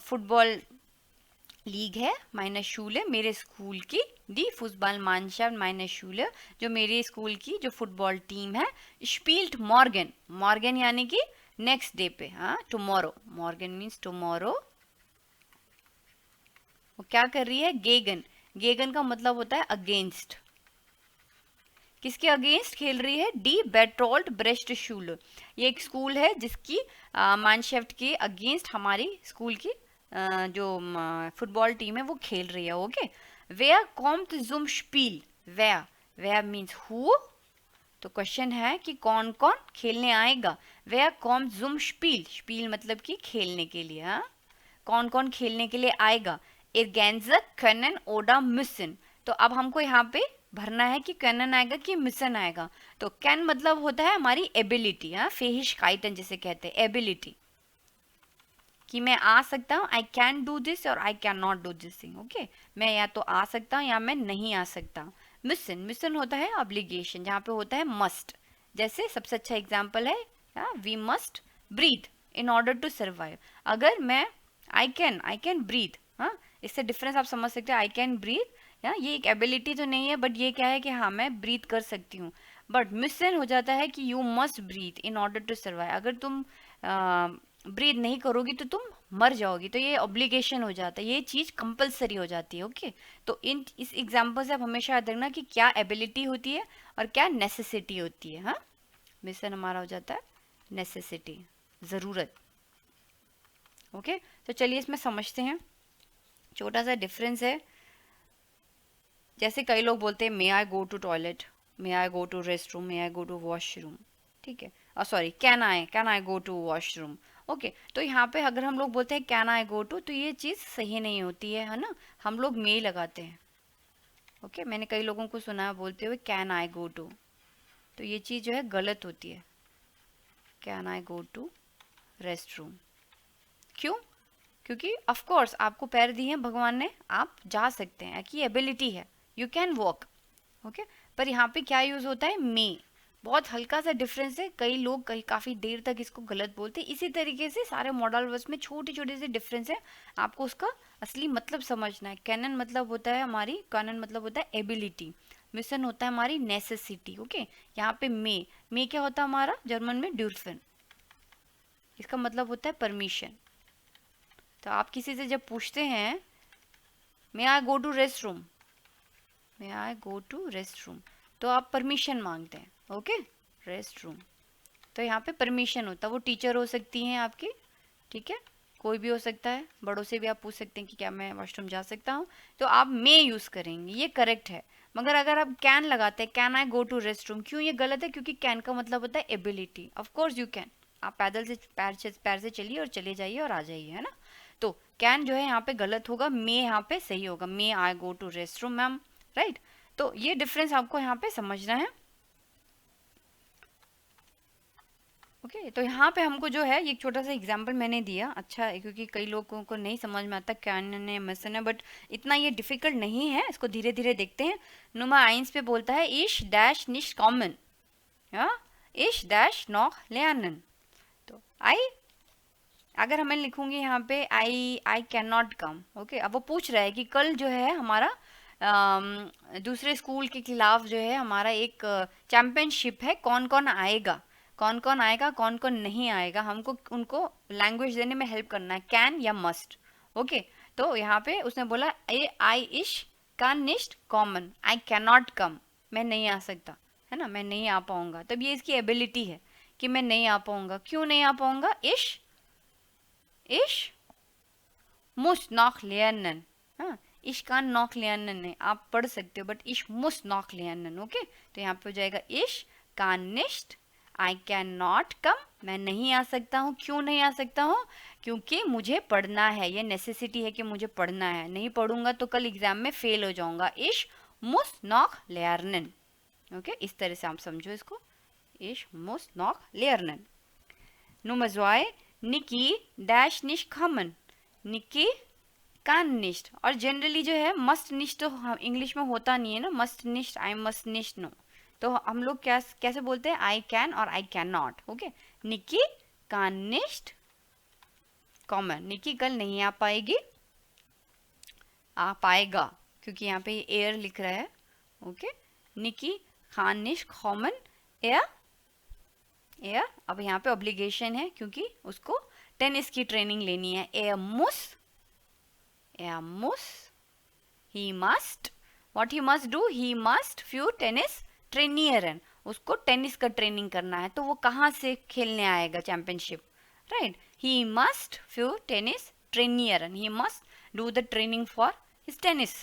फुटबॉल लीग है, meine Schule मेरे स्कूल की, die Fußballmannschaft meine Schule जो मेरे स्कूल की जो फुटबॉल टीम है, spielt morgen, morgen यानी कि नेक्स्ट डे पे, हाँ tomorrow, morgen means tomorrow। वो क्या कर रही है? गेगन, गेगन का मतलब होता है अगेंस्ट, किसके अगेंस्ट खेल रही है? डी बेट्रोल्ट ब्रेस्ट शूल, ये एक स्कूल है जिसकी मानशेफ्ट के अगेंस्ट हमारी स्कूल की जो फुटबॉल टीम है वो खेल रही है, ओके। वेयर कॉम्ट जुम स्पील, वेयर, वेयर मीन्स हु, तो क्वेश्चन है कि कौन कौन खेलने आएगा। वेयर कॉम्ट जुम स्पील, स्पील मतलब कि खेलने के लिए, हाँ कौन कौन खेलने के लिए आएगा। इर्गेंजर können oder müssen, तो अब हमको यहाँ पे भरना है कि können आएगा कि müssen आएगा। तो can मतलब होता है हमारी एबिलिटी, हाँ Fähigkeiten जिसे कहते हैं, एबिलिटी, कि मैं आ सकता हूँ, आई कैन डू दिस और I can not do this thing, okay. मैं या तो आ सकता हूँ या मैं नहीं आ सकता हूँ। müssen, müssen होता है ऑब्लिगेशन, जहाँ पे होता है मस्ट, जैसे सबसे अच्छा एग्जाम्पल है we must breathe in order to survive. अगर मैं आई कैन ब्रीथ, हाँ, इससे डिफरेंस आप समझ सकते हैं। आई कैन ब्रीथ, या ये एक एबिलिटी तो नहीं है, बट ये क्या है कि हाँ मैं ब्रीथ कर सकती हूँ। बट मिशन हो जाता है कि you must breathe in order to survive. अगर तुम ब्रीथ नहीं करोगी तो तुम मर जाओगी, तो ये ऑब्लिगेशन हो जाता है, ये चीज़ कंपलसरी हो जाती है। ओके, तो इस एग्जाम्पल से आप हमेशा याद रखना कि क्या एबिलिटी होती है और क्या नेसेसिटी होती है। हाँ, मिशन हमारा हो जाता है नेसेसिटी, ज़रूरत। ओके, तो चलिए इसमें समझते हैं। छोटा सा डिफरेंस है, जैसे कई लोग बोलते हैं may I go to toilet, may I go to rest room, may I go to washroom, ठीक है, और sorry can I go to washroom. Okay, तो यहाँ पे अगर हम लोग बोलते हैं कैन आई गो टू, तो ये चीज़ सही नहीं होती है ना, हम लोग मे लगाते हैं। ओके, मैंने कई लोगों को सुना है बोलते हुए कैन आई गो टू, तो ये चीज़ जो है गलत होती है। Can I go to rest room, क्यों? क्योंकि ऑफ कोर्स आपको पैर दिए हैं भगवान ने, आप जा सकते हैं, कि एबिलिटी है, यू कैन वॉक। ओके, पर यहाँ पे क्या यूज़ होता है, मे। बहुत हल्का सा डिफरेंस है, कई लोग काफ़ी देर तक इसको गलत बोलते हैं। इसी तरीके से सारे मॉडल वर्ड्स में छोटे छोटे से डिफरेंस है, आपको उसका असली मतलब समझना है। कैनन मतलब होता है हमारी, कैनन मतलब होता है एबिलिटी, मिशन होता है हमारी नेसेसिटी। ओके, यहाँ पे मे क्या होता है हमारा जर्मन में, ड्यूर्फन, इसका मतलब होता है परमिशन। तो आप किसी से जब पूछते हैं may I go to rest room, may I go to rest room, तो आप परमिशन मांगते हैं। ओके, रेस्ट रूम, तो यहाँ पे परमिशन होता है। वो टीचर हो सकती हैं आपकी, ठीक है, कोई भी हो सकता है, बड़ों से भी आप पूछ सकते हैं कि क्या मैं वॉशरूम जा सकता हूँ, तो आप मे यूज़ करेंगे, ये करेक्ट है। मगर अगर आप कैन लगाते हैं, can I go to rest room, क्यों ये गलत है? क्योंकि कैन का मतलब होता है ability. Of course you can, आप पैदल से पैर से चलिए और चले जाइए और आ जाइए, है ना। तो कैन जो है यहाँ पे गलत होगा, मे यहाँ पे सही होगा, may I go to rest room, ma'am, right. तो ये डिफरेंस आपको यहाँ पे समझना है। ओके, तो यहाँ पे हमको जो है, ये एक छोटा सा एग्जाम्पल मैंने दिया, अच्छा है, क्योंकि कई लोगों को नहीं समझ में आता कैन है मिशन है, बट इतना ये डिफिकल्ट नहीं है, इसको धीरे धीरे देखते हैं। नुमा आइंस पे बोलता है इश डैश निश कॉमन, इश डैश नॉक lernen, तो आई, अगर मैं लिखूंगी यहाँ पे आई कैन नॉट कम। ओके, अब वो पूछ रहा है कि कल जो है हमारा दूसरे स्कूल के खिलाफ जो है हमारा एक चैंपियनशिप है, कौन कौन आएगा, कौन कौन आएगा, कौन कौन नहीं आएगा, हमको उनको लैंग्वेज देने में हेल्प करना है, कैन या मस्ट। ओके, तो यहाँ पे उसने बोला आई इश कैन निस्ट कॉमन, आई कैन नॉट कम, मैं नहीं आ सकता, है ना, मैं नहीं आ पाऊंगा। तब ये इसकी एबिलिटी है कि मैं नहीं आ पाऊंगा। क्यों नहीं आ पाऊंगा? इश मुस नॉक lernen, हाँ, इश कान नॉक lernen है, आप पढ़ सकते हो, बट इश मुस नॉक lernen। ओके, तो यहाँ पे हो जाएगा इश कान निस्ट, आई कैन नॉट कम, मैं नहीं आ सकता हूँ। क्यों नहीं आ सकता हूँ? क्योंकि मुझे पढ़ना है, ये नेसेसिटी है कि मुझे पढ़ना है, नहीं पढ़ूंगा तो कल एग्जाम में फेल हो जाऊंगा। इश मुस नॉक lernen। ओके, इस तरह से आप समझो इसको, इश मुस नॉक lernen। Nummer 2, निकी डैश निश खमन, निकी कान निश्ट। और जनरली जो है मस्ट निश्ट तो इंग्लिश में होता नहीं है ना, मस्ट निश्ट, आई मस्ट निश्ट, नो, तो हम लोग कैसे बोलते हैं, आई कैन और आई कैन नॉट। ओके, निकी कान निश्ट कॉमन, निकी कल नहीं आ पाएगी, आ पाएगा, क्योंकि यहाँ पे एयर लिख रहा है। ओके, निकी खान निश्ट कॉमन एयर, अब यहाँ पे ऑब्लिगेशन है क्योंकि उसको टेनिस की ट्रेनिंग लेनी है। ए मुस he must, what he must do, he must फ्यू टेनिस ट्रेनियरन, उसको टेनिस का ट्रेनिंग करना है, तो वो कहाँ से खेलने आएगा चैंपियनशिप, राइट। ही मस्ट फ्यू टेनिस ट्रेनियरन, he must do the training for his tennis.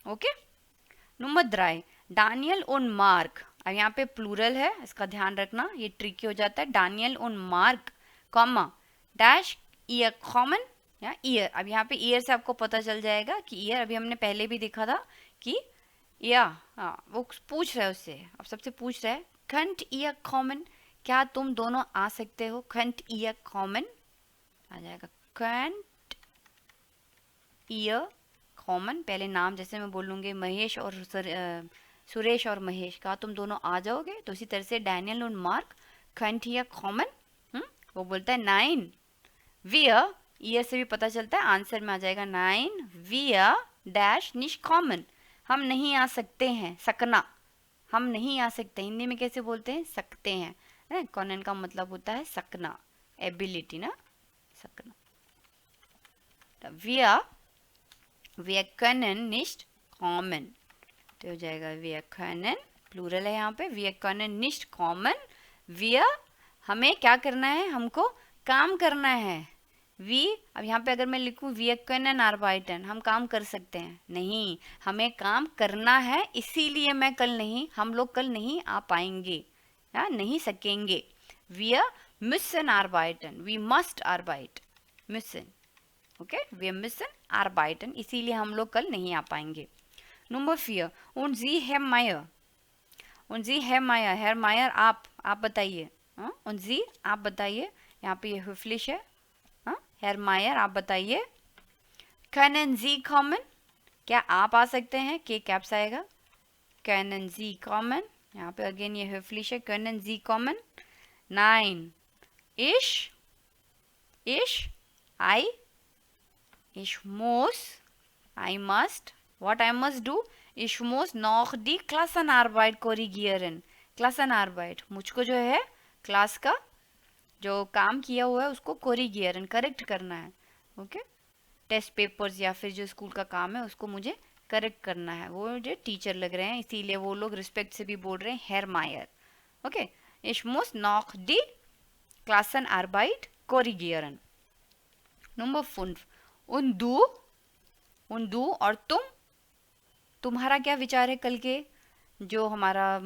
Okay, number 3, Daniel उन मार्क। अब यहाँ पे प्लूरल है, इसका ध्यान रखना, ये ट्रिकी हो जाता है। डानियल उन mark comma dash year common या ईयर। अब यहाँ पे ईयर से आपको पता चल जाएगा कि ईयर, अभी हमने पहले भी देखा था कि वो पूछ रहा है उससे, अब सबसे पूछ रहा है खंट ईयर कॉमन, क्या तुम दोनों आ सकते हो? खंट ईयर कॉमन आ जाएगा, खंट ईयर कॉमन, पहले नाम जैसे मैं बोलूँगी महेश और सुरेश और महेश, कहा तुम दोनों आ जाओगे, तो इसी तरह से डैनियल और मार्क खंट ईयर कॉमन, वो बोलता है 9 wir ईयर से भी पता चलता है, आंसर में आ जाएगा 9 wir डैश nicht kommen, हम नहीं आ सकते हैं, सकना, हम नहीं आ सकते, हिंदी में कैसे बोलते हैं, सकते हैं, कॉनन का मतलब होता है सकना, एबिलिटी ना, सकना। wir können nicht kommen, तो हो जाएगा wir können, प्लूरल है यहाँ पे, wir können nicht kommen, wir, हमें क्या करना है, हमको काम करना है, वी, अब यहाँ पे अगर मैं लिखूँ wir können arbeiten, हम काम कर सकते हैं, नहीं, हमें काम करना है, इसीलिए मैं कल नहीं, हम लोग कल नहीं आ पाएंगे, या नहीं सकेंगे, wir müssen arbeiten, we must arbeit, müssen, okay, wir müssen arbeiten, इसीलिए हम लोग कल नहीं आ पाएंगे। Number 4, und Sie Herr Meier, und Sie Herr Meier, Herr Meier आप बताइए, und Sie आप बताइए, यहाँ पे ये höflich है, Herr Meier आप बताइए, können Sie kommen, क्या आप आ सकते हैं, के कैप्स आएगा, können Sie kommen, यहाँ पे अगेन ये höflich है, können Sie kommen, 9 ich muss, I must, what I must do, ich muss noch die Klassenarbeit korrigieren, Klassenarbeit, मुझको जो है क्लास का जो काम किया हुआ है उसको कोरिगियरन, करेक्ट करना है, ओके, टेस्ट पेपर्स या फिर जो स्कूल का काम है उसको मुझे करेक्ट करना है, वो जो टीचर लग रहे हैं इसीलिए वो लोग रिस्पेक्ट से भी बोल रहे हैं हेर मायर, okay, ich muss noch die Klassenarbeit korrigieren। Number 5, und du और तुम, तुम्हारा क्या विचार है कल के जो हमारा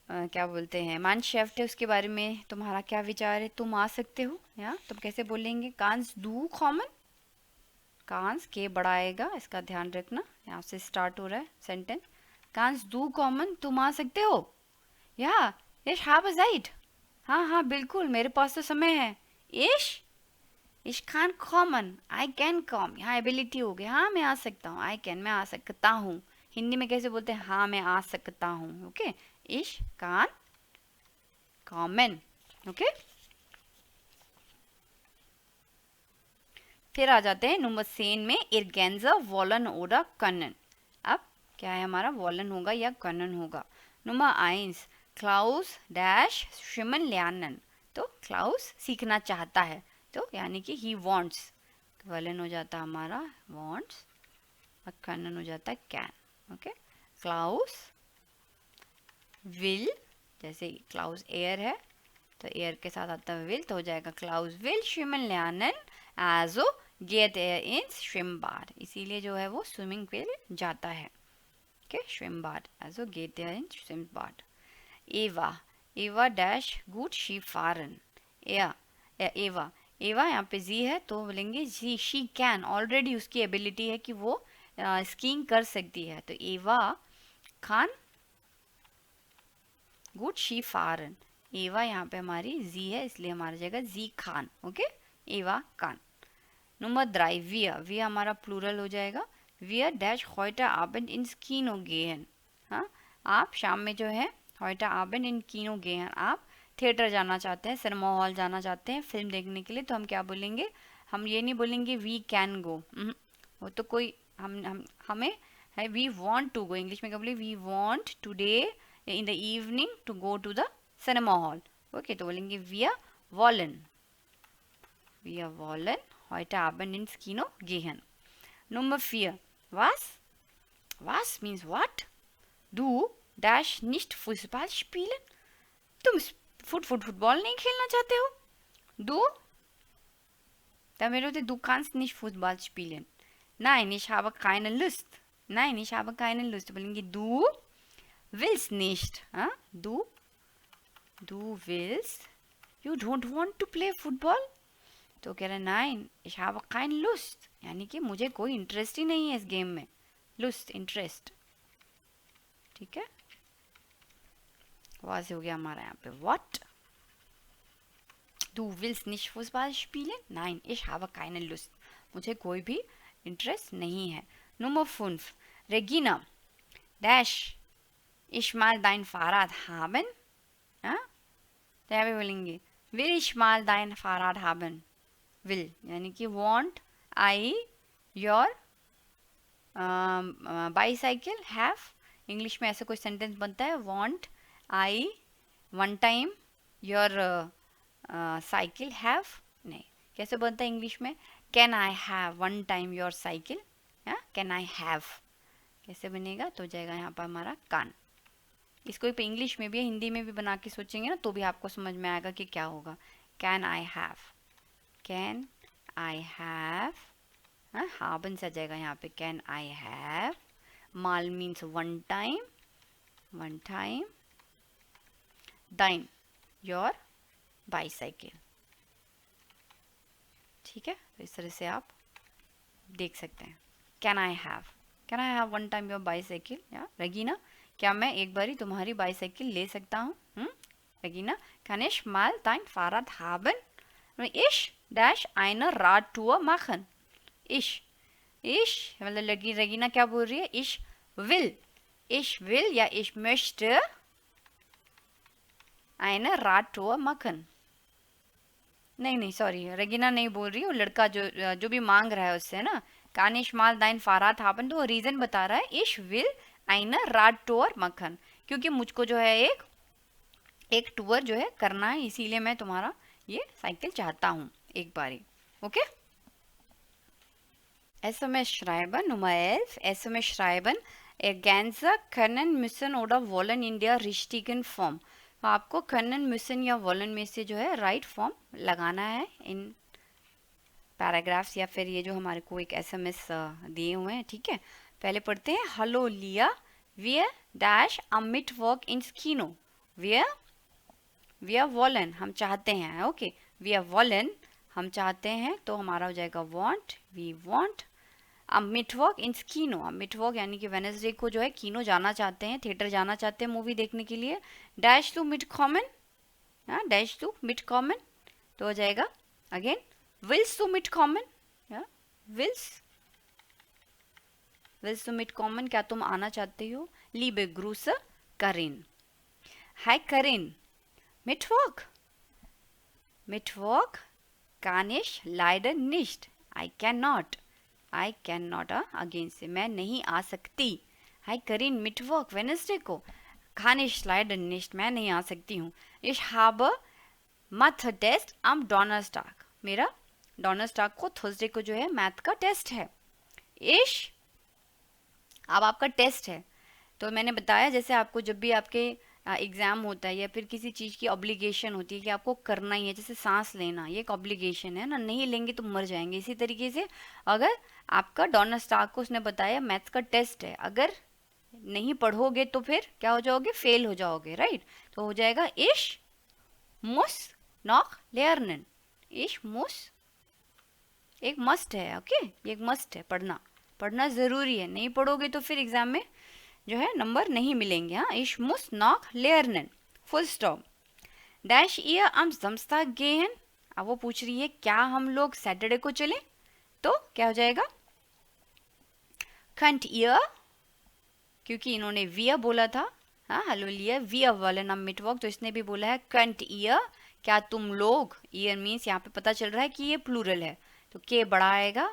क्या बोलते हैं मानशेफ्ट है उसके बारे में, तुम्हारा क्या विचार है, तुम आ सकते हो, या तुम कैसे बोलेंगे, कांस दू कॉमन, कांस के बड़ा आएगा, इसका ध्यान रखना, यहाँ से स्टार्ट हो रहा है सेंटेंस, कांस दू कॉमन, तुम आ सकते हो, या इश हाब जाइट, हाँ हाँ बिल्कुल मेरे पास तो समय है, इश Khan common, I can com, यहाँ एबिलिटी हो गया, हाँ मैं आ सकता हूँ, आई कैन मैं आ सकता हूँ, हिंदी में कैसे बोलते हैं, हाँ मैं आ सकता हूँ, okay, ich kann kommen, okay. फिर आ जाते हैं नंबर 10 में, इर्गेंजा वॉलन ओडा कनन, अब क्या है हमारा, वॉलन होगा या कनन होगा। नंबर 1, क्लाउस डैश श्विमन lernen, तो क्लाउस सीखना चाहता है, तो यानी कि ही वॉन्ट्स, वॉलन हो जाता है हमारा वॉन्ट्स और कनन हो जाता है कैन, ओके, क्लाउस विल, जैसे क्लाउस एयर है तो एयर के साथ आता है विल, तो हो जाएगा क्लाउस विल schwimmen lernen, also geht ins Schwimmbad, इसीलिए जो है वो स्विमिंग पे जाता है, okay, Schwimmbad, also geht ins Schwimmbad। एवा डैश गुड शी फारन, एवा यहाँ पे जी है तो बोलेंगे जी, शी कैन, ऑलरेडी उसकी एबिलिटी है कि वो स्कीइंग कर सकती है, तो एवा खान गुड शी फारन, एवा यहाँ पे हमारी जी है इसलिए हमारी जगह जी खान, ओके, एवा खान। नंबर 3, wir हमारा प्लूरल हो जाएगा, wir dash heute Abend ins Kino gehen, हाँ आप शाम में जो है heute Abend ins Kino gehen, आप थिएटर जाना चाहते हैं, सिनेमा हॉल जाना चाहते हैं फिल्म देखने के लिए, तो हम क्या बोलेंगे, हम ये नहीं बोलेंगे वी कैन गो, वो तो कोई हमें है we want to go, English में क्या बोले, we want today in the evening to go to the cinema hall, okay, तो बोलेंगे wir wollen heute Abend ins Kino gehen। Nummer 4, was means what, du dash nicht Fußball spielen, तुम फुटबॉल नहीं खेलना चाहते हो, du, da मेरे होते du kannst nicht Fußball spielen, nein ich habe keine Lust, बोलेंगे du willst nicht, du willst, you don't want to play football, तो कह रहे nein ich habe keine Lust, यानी कि मुझे कोई इंटरेस्ट ही नहीं है इस गेम में, लुस्ट इंटरेस्ट, ठीक है, वहां से हो गया हमारा यहाँ पे what, du willst nicht Fußball spielen, nein ich habe keine Lust, मुझे कोई भी इंटरेस्ट नहीं है। Number 5, Regina dash ich mal dein Fahrrad haben, तो यहाँ पे बोलेंगे will ich mal dein Fahrrad haben? will यानी कि want I your bicycle have, English में ऐसे कोई सेंटेंस बनता है want I one time your cycle have, नहीं, कैसे बनता है इंग्लिश में? can I have one time your cycle, can I have कैसे बनेगा? तो जाएगा यहाँ पर हमारा कान। इसको पे इंग्लिश में भी हिंदी में भी बना के सोचेंगे ना तो भी आपको समझ में आएगा कि क्या होगा। कैन आई हैव, हाबन से आ जाएगा यहाँ पे can I have. Mall means one time दाइन योर बाईसाइकिल। ठीक है, तो इस तरह से आप देख सकते हैं। Can I have one time your bicycle, या रगीना क्या मैं एक बारी तुम्हारी बाईसाइकिल ले सकता हूँ? रगीना kann ich mal dein Fahrrad haben? Ich dash eine Radtour machen. ich मतलब रगीना क्या बोल रही है? ich will या ich möchte eine Radtour machen. नहीं सॉरी, रगीना नहीं बोल रही, वो लड़का जो भी मांग रहा है उससे ना, kann ich mal dein Fahrrad haben, तो वो रीजन बता रहा है ich will eine Radtour machen, क्योंकि मुझको जो है एक टूर जो है करना है, इसीलिए मैं तुम्हारा ये साइकिल चाहता हूँ एक बारी। Okay, SMS schreiben Nummer 11, SMS schreiben Ergänzer können müssen oder wollen in der richtigen Form। तो आपको können müssen या wollen में से जो है राइट फॉर्म लगाना है इन पैराग्राफ्स, या फिर ये जो हमारे को एक SMS दिए हुए हैं। ठीक है, पहले पढ़ते हैं। हेलो लिया, wir dash am Mittwoch ins Kino। wir wollen हम चाहते हैं। ओके, wir wollen हम चाहते हैं, तो हमारा हो जाएगा want, we want am Mittwoch ins Kino। am Mittwoch यानी कि वेडनेसडे को जो है कीनो जाना चाहते हैं, थिएटर जाना चाहते हैं मूवी देखने के लिए। dash to mitkommen, dash to mitkommen, तो हो जाएगा again willst du mitkommen, willst du mitkommen, क्या तुम आना चाहते हो? liebe Grüße Karin। hi Karin, Mittwoch kann ich leider nicht, I cannot again से मैं नहीं आ सकती। hi Karin, Mittwoch वेडनेसडे को, kann ich leider nicht मैं नहीं आ सकती हूँ। ich habe Mathe Test am Donnerstag, मेरा डोनरस्टाग को थर्सडे को जो है मैथ का टेस्ट है। अब आपका टेस्ट है, तो मैंने बताया जैसे आपको जब भी आपके एग्ज़ाम होता है या फिर किसी चीज़ की ऑब्लिगेशन होती है कि आपको करना ही है, जैसे सांस लेना ये एक ऑब्लिगेशन है ना, नहीं लेंगे तो मर जाएंगे। इसी तरीके से अगर आपका डोनरस्टाग को उसने बताया मैथ्स का टेस्ट है, अगर नहीं पढ़ोगे तो फिर क्या हो जाओगे? फेल हो जाओगे, राइट। तो हो जाएगा ich muss noch lernen। ich muss एक मस्ट है, ओके, ये एक मस्ट है, पढ़ना ज़रूरी है, नहीं पढ़ोगे तो फिर एग्ज़ाम में जो है नंबर नहीं मिलेंगे। हाँ, ich muss noch lernen, full stop. dash ihr am Samstag gehen, अब वो पूछ रही है क्या हम लोग सैटरडे को चलें, तो क्या हो जाएगा? könnt ihr, क्योंकि इन्होंने wir बोला था, हाँ हेलो लिया, wir wollen am Mittwoch, तो इसने भी बोला है könnt ihr, क्या तुम लोग। ihr मीन्स यहाँ पे पता चल रहा है कि ये प्लूरल है, तो के बड़ा आएगा,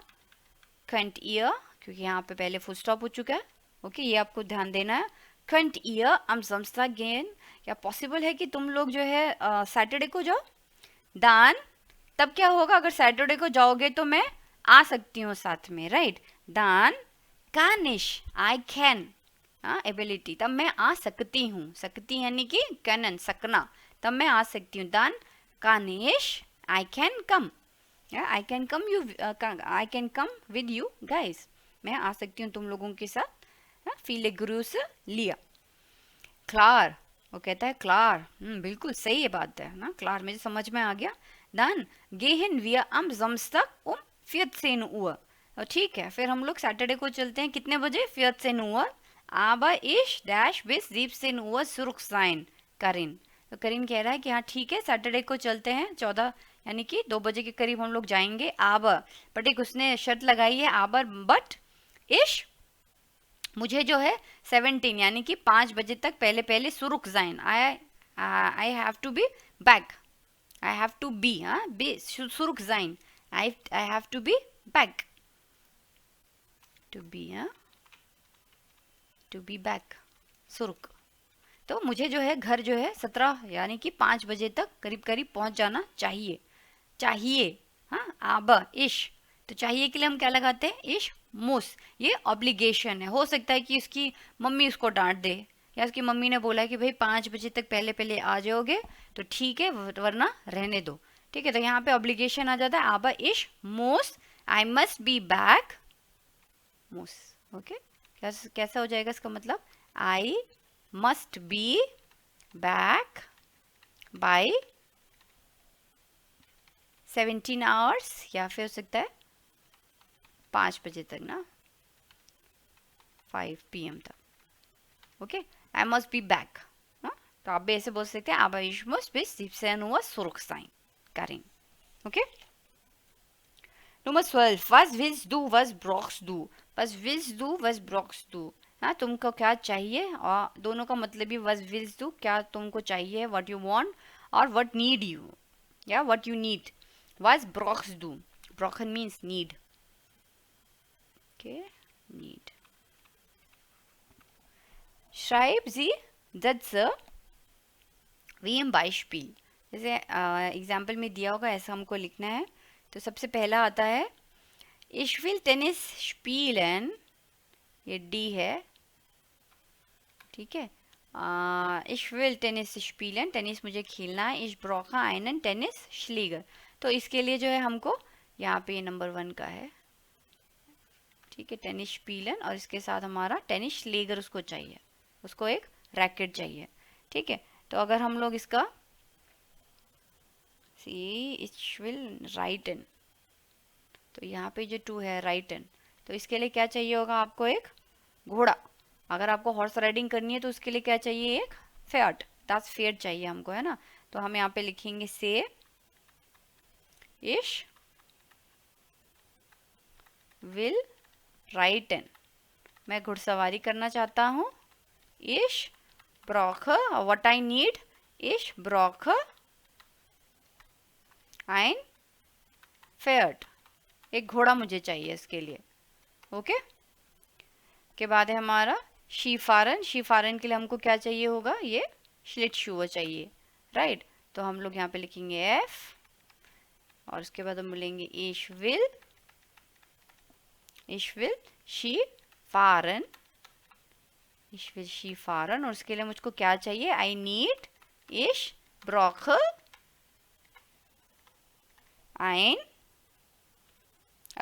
könnt ihr, क्योंकि यहाँ पे पहले फुल स्टॉप हो चुका है। ओके, ये आपको ध्यान देना है। könnt ihr am Samstag gehen, क्या पॉसिबल है कि तुम लोग जो है सैटरडे को जाओ? दान, तब क्या होगा? अगर सैटरडे को जाओगे तो मैं आ सकती हूँ साथ में, राइट। दान kann ich, I can, ability, तब मैं आ सकती हूँ, सकती यानी कि können, सकना, तब मैं आ सकती हूँ। दान kann ich, I can come, I can come with you guys, मैं आ सकती हूँ तुम लोगों के साथ। viele Grüße लिया। क्लार, वो कहता है क्लार, बिल्कुल सही है बात है ना, क्लार मुझे समझ में आ गया। dann gehen wir am Samstag um 14 Uhr, ठीक है, फिर हम लोग सैटरडे को चलते हैं कितने बजे? 14 Uhr, aber ich dash bis 17 Uhr zurück sein, करीन। तो करीन कह रहा है कि हाँ ठीक है, सैटरडे को चलते हैं 14 यानी कि 2 बजे के करीब हम लोग जाएंगे। aber, बट एक उसने शर्त लगाई है, aber बट ich, मुझे जो है 17 यानी कि 5 बजे तक पहले सुरुक जाइन, I have to be back, I have to be, हाँ बी सुरुख जाइन, I have to be back, to be, हाँ टू बी बैक सुरुख। तो मुझे जो है घर जो है 17 यानी कि 5 बजे तक करीब करीब पहुंच जाना चाहिए, चाहिए, हाँ आबा इश, तो चाहिए के लिए हम क्या लगाते हैं, इश मुस, ये ऑब्लिगेशन है। हो सकता है कि उसकी मम्मी उसको डांट दे, या उसकी मम्मी ने बोला कि भाई 5 बजे तक पहले पहले आ जाओगे तो ठीक है, वरना रहने दो, ठीक है। तो यहाँ पे ऑब्लिगेशन आ जाता है, आबा इश मुस, आई मस्ट बी बैक मुस, ओके। कैसा हो जाएगा इसका मतलब, I must be back by 17 hours, या फिर हो सकता है 5 बजे तक ना, 5 PM तक, okay. I must be back, तो आप भी ऐसे बोल सकते हैं, aber ich muss bis 17 Uhr zurück sein, Karin, okay? Nummer 12, was willst du, was brauchst du, was willst du, was brauchst du, हाँ तुमको क्या चाहिए, और दोनों का मतलब भी was willst du, क्या तुमको चाहिए, what you want, और what need you, या what you need, was brauchst du, brauchen means need, okay, need. Schreib sie Sätze wie im Beispiel, जैसे एग्जाम्पल में दिया होगा ऐसा हमको लिखना है। तो सबसे पहला आता है, Ich will Tennis spielen, ये D है, ठीक है। Ich will Tennis spielen, tennis मुझे खेलना है। Ich brauche einen Tennisschläger, तो इसके लिए जो है हमको यहाँ पे नंबर 1 का है, ठीक है, टेनिस स्पीलन, और इसके साथ हमारा टेनिस श्लेगर उसको चाहिए, उसको एक रैकेट चाहिए, ठीक है। तो अगर हम लोग इसका सी इच विल राइटन, तो यहाँ पे जो 2 है राइटन, तो इसके लिए क्या चाहिए होगा आपको, एक घोड़ा। अगर आपको हॉर्स राइडिंग करनी है तो उसके लिए क्या चाहिए, एक फेट, दास फेट चाहिए हमको, है ना। तो हम यहाँ पे लिखेंगे से इश विल राइटन, मैं घुड़सवारी करना चाहता हूँ। इश ब्रॉख, व्हाट आई नीड, इश ब्रॉख ein Pferd, एक घोड़ा मुझे चाहिए इसके लिए, ओके। के बाद है हमारा शीफारन, शीफारन के लिए हमको क्या चाहिए होगा, ये स्लिट शूअर चाहिए, राइट। तो हम लोग यहाँ पे लिखेंगे एफ, और उसके बाद हम बोलेंगे इश विल शी फारन, इश विल शी फारन, और उसके लिए मुझको क्या चाहिए, आई नीड इश ब्रॉख ein,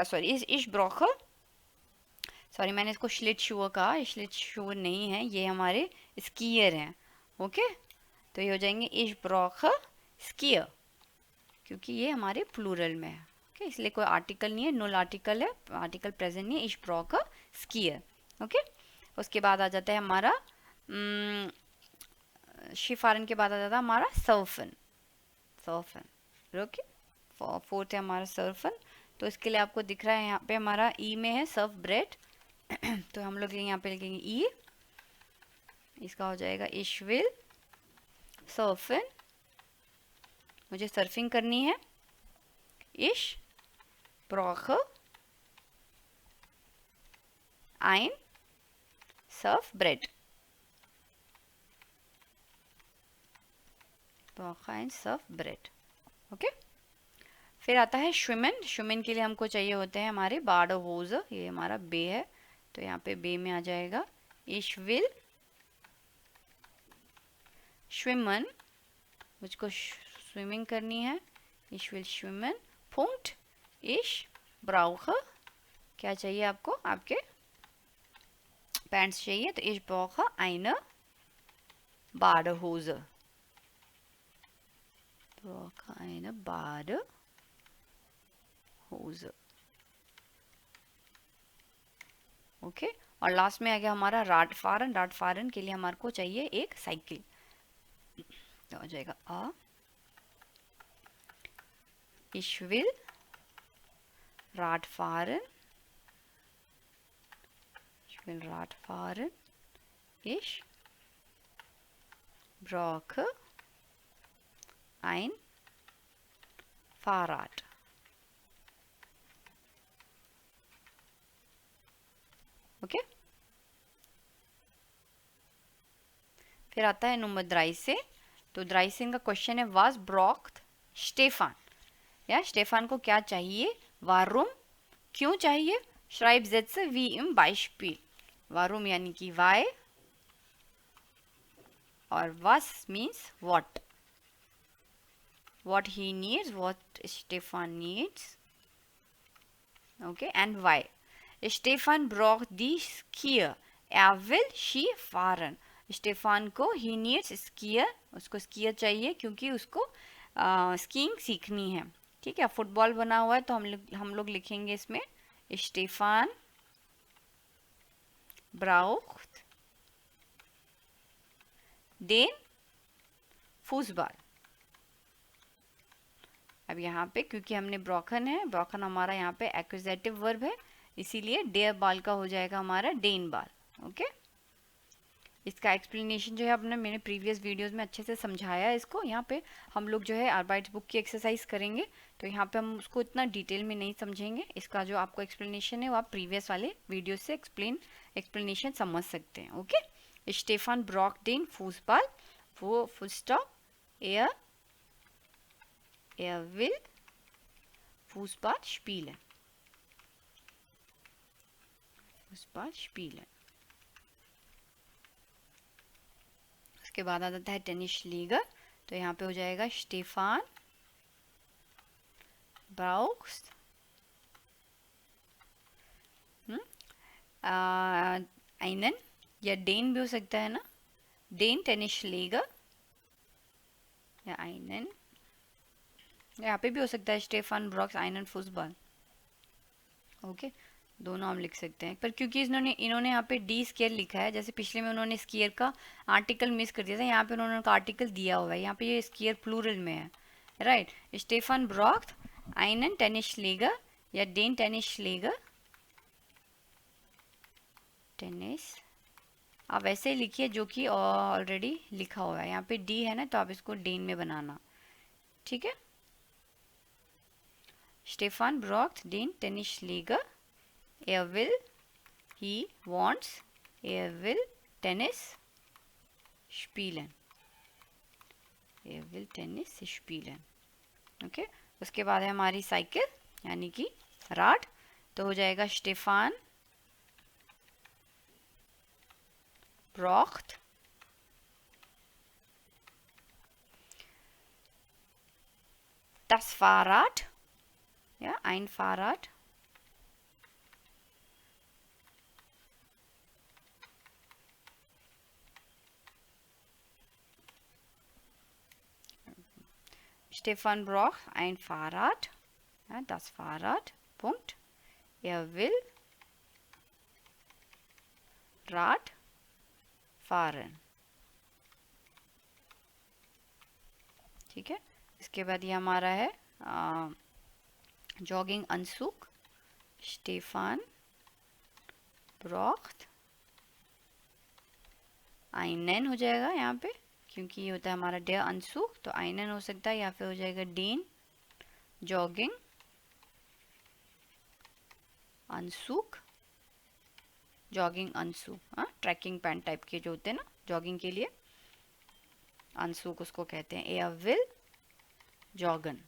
sorry ich brauche, sorry मैंने इसको स्लिट शूअर कहा, स्लिट शूअर नहीं है, ये हमारे स्कीयर हैं, ओके। तो ये हो जाएंगे ich brauche skier, क्योंकि ये हमारे प्लूरल में है, ओके, इसलिए कोई आर्टिकल नहीं है, नुल आर्टिकल है, आर्टिकल प्रेजेंट नहीं है, ich brauche skier, ओके। उसके बाद आ जाता है हमारा शिफारन, के बाद आ जाता है हमारा सर्फन, ओके। 4th है हमारा सर्फन, तो इसके लिए आपको दिख रहा है यहाँ पे हमारा ई में है सर्फ ब्रेड, तो हम लोग यहाँ पे लिखेंगे ई, इसका हो जाएगा इश विल सर्फन, मुझे सर्फिंग करनी है। इश ब्रॉख ein सर्फ ब्रेड, ब्रॉख ein सर्फ ब्रेड, ओके। फिर आता है श्विमन, श्विमन के लिए हमको चाहिए होते हैं हमारे बाड होज, ये हमारा बे है, तो यहाँ पे बे में आ जाएगा इश विल श्विमन, मुझको स्विमिंग करनी है, इश विल श्विमन punkt, इश ब्राउख, क्या चाहिए आपको, आपके पैंट्स चाहिए, तो इश ब्राउख eine Badehose, ब्राउख eine Badehose, okay. और लास्ट में आ गया हमारा राडफारन, राडफारन के लिए हमारे को चाहिए एक साइकिल, तो हो जाएगा अ ich will Radfahren, ich brauche ein Fahrrad. Okay फिर आता है नंबर 3 से। तो 3 का क्वेश्चन है वाज ब्रॉक्ट स्टेफान, या स्टेफान को क्या चाहिए, वारूम क्यों चाहिए, श्राइब ज़ेट्से wie im Beispiel। वारूम यानी कि वाई और was means what, what he needs, what Stefan needs, okay, and why. Stefan braucht die Skier, will Ski fahren। Stefan को ही नीड्स स्कीयर, उसको स्कीयर चाहिए क्योंकि उसको स्कीइंग सीखनी है। ठीक है, फुटबॉल बना हुआ है तो हम लोग लिखेंगे इसमें स्टेफान ब्राउcht den फुटबॉल। अब यहाँ पे क्योंकि हमने ब्रोकन है, ब्रोकन हमारा यहाँ पे एक्विजेटिव वर्ब है, इसीलिए डेयर बाल का हो जाएगा हमारा डेन बाल। ओके इसका एक्सप्लेनेशन जो है अपने मैंने प्रीवियस वीडियोस में अच्छे से समझाया है इसको। यहाँ पे हम लोग जो है आर्बाइट्स बुक की एक्सरसाइज करेंगे तो यहाँ पे हम उसको इतना डिटेल में नहीं समझेंगे। इसका जो आपको एक्सप्लेनेशन है वो आप प्रीवियस वाले वीडियो से एक्सप्लेनेशन समझ सकते हैं। ओके स्टेफान ब्रॉक den फुटबॉल, वो full stop er will Fußball spielen, Fußball spielen। उसके बाद आ जाता है टेनिस लीगर, तो यहाँ पे हो जाएगा स्टेफान ब्राउक्स einen, या डेन भी हो सकता है ना, डेन टेनिस लीगर या einen, यहाँ पे भी हो सकता है स्टेफान ब्रॉक्स einen फुटबॉल। ओके दोनों हम लिख सकते हैं, पर क्योंकि इन्होंने यहाँ पे डी स्केयर लिखा है, जैसे पिछले में उन्होंने स्कीयर का आर्टिकल मिस कर दिया था, यहाँ पे उन्होंने आर्टिकल दिया हुआ है, यहाँ पे ये स्कीयर प्लूरल में है। राइट स्टेफान ब्रॉक्स einen टेनिस लीगर या डेन टेनिस लीगर, टेनिस आप वैसे ही लिखिए जो कि ऑलरेडी लिखा हुआ है। यहाँ पे डी है ना तो आप इसको डेन में बनाना। ठीक है स्टेफान ब्रॉक्स den टेनिस लीगर, he wants, will tennis spielen, will tennis spielen। Okay उसके बाद है हमारी साइकिल यानी कि राड, तो हो जाएगा Stefan braucht das Fahrrad, ja, ein Fahrrad, Stefan braucht ein Fahrrad, ja, das Fahrrad, Punkt. Will Rad fahren। ठीक है इसके बाद ये हमारा है जॉगिंग अनसुक, स्टेफान ब्रॉक्ट einen हो जाएगा यहाँ पे क्योंकि ये होता है हमारा डेयर अनसुक, तो einen हो सकता है या फिर हो जाएगा डेन जॉगिंग अनसुक, जॉगिंग अनसुक, हाँ ट्रैकिंग पैंट टाइप के जो होते हैं ना जॉगिंग के लिए, अनसुक उसको कहते हैं। Air will जॉगन।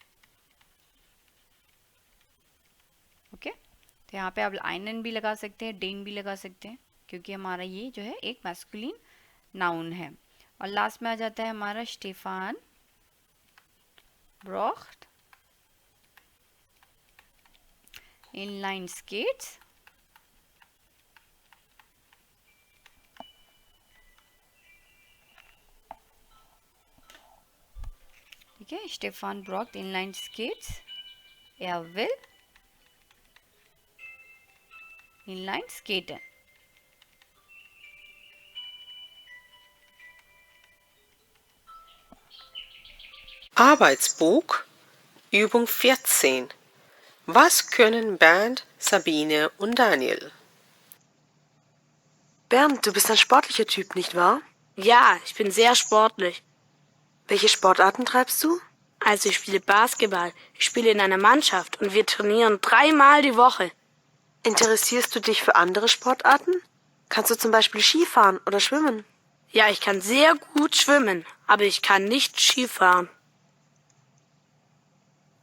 ओके तो यहाँ पे आप einen भी लगा सकते हैं, डेन भी लगा सकते हैं क्योंकि हमारा ये जो है एक मैस्कुलिन नाउन है। और लास्ट में आ जाता है हमारा स्टेफान ब्रॉक्ट इनलाइन स्केट्स, ठीक है स्टेफान ब्रॉक्ट इनलाइन स्केट्स, एयर विल इनलाइन स्केटर। Arbeitsbuch, Übung 14. Was können Bernd, Sabine und Daniel? Bernd, du bist ein sportlicher Typ, nicht wahr? Ja, ich bin sehr sportlich. Welche Sportarten treibst du? Also ich spiele Basketball. Ich spiele in einer Mannschaft und wir trainieren 3-mal die Woche. Interessierst du dich für andere Sportarten? Kannst du zum Beispiel Skifahren oder schwimmen? Ja, ich kann sehr gut schwimmen, aber ich kann nicht Skifahren.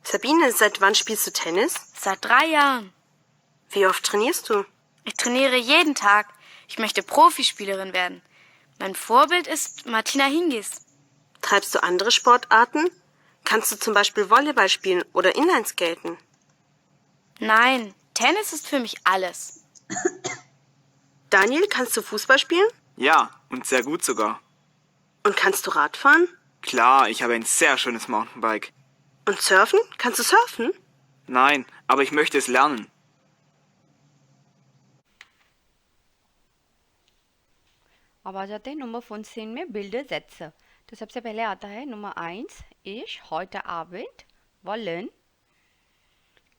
Sabine, seit wann spielst du Tennis? Seit 3 Jahren. Wie oft trainierst du? Ich trainiere jeden Tag. Ich möchte Profispielerin werden. Mein Vorbild ist Martina Hingis. Treibst du andere Sportarten? Kannst du zum Beispiel Volleyball spielen oder Inlineskaten? Nein, Tennis ist für mich alles. Daniel, kannst du Fußball spielen? Ja, und sehr gut sogar. Und kannst du Radfahren? Klar, ich habe ein sehr schönes Mountainbike. Und surfen? Kannst du surfen? Nein, aber ich möchte es lernen. अब आ जाते हैं नंबर 15 में बिल्डर Sätze। तो सबसे पहले आता है number 1, ich heute Abend wollen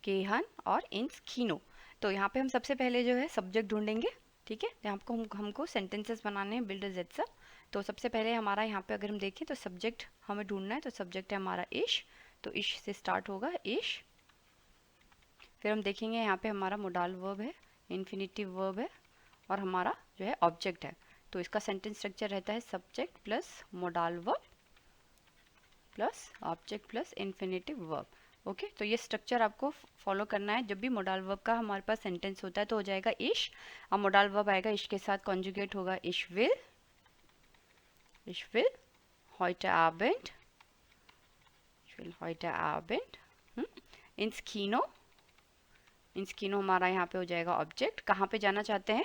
gehen और ins Kino। तो यहाँ पे हम सबसे पहले जो है सब्जेक्ट ढूंढेंगे, ठीक है। यहाँ को हमको सेंटेंसेस बनाने हैं बिल्डर Sätze। तो सबसे पहले हमारा यहाँ पे अगर हम देखें तो सब्जेक्ट हमें ढूंढना है, तो सब्जेक्ट है हमारा ich, तो ich से स्टार्ट होगा ich। फिर हम देखेंगे यहाँ पे हमारा मोडाल वर्ब है, इन्फिनिटिव वर्ब है और हमारा जो है ऑब्जेक्ट है। तो इसका सेंटेंस स्ट्रक्चर रहता है subject plus modal verb plus object plus infinitive verb. Okay, तो ये स्ट्रक्चर आपको फॉलो करना है। जब भी मोडाल वर्ब का हमारे पास सेंटेंस होता है तो हो जाएगा इश, अब मोडाल वर्ब आएगा इश के साथ कॉन्जुगेट होगा इश will heute Abend, ich will heute Abend ins Kino। ins Kino हमारा यहाँ पे हो जाएगा ऑब्जेक्ट। कहाँ पे जाना चाहते हैं?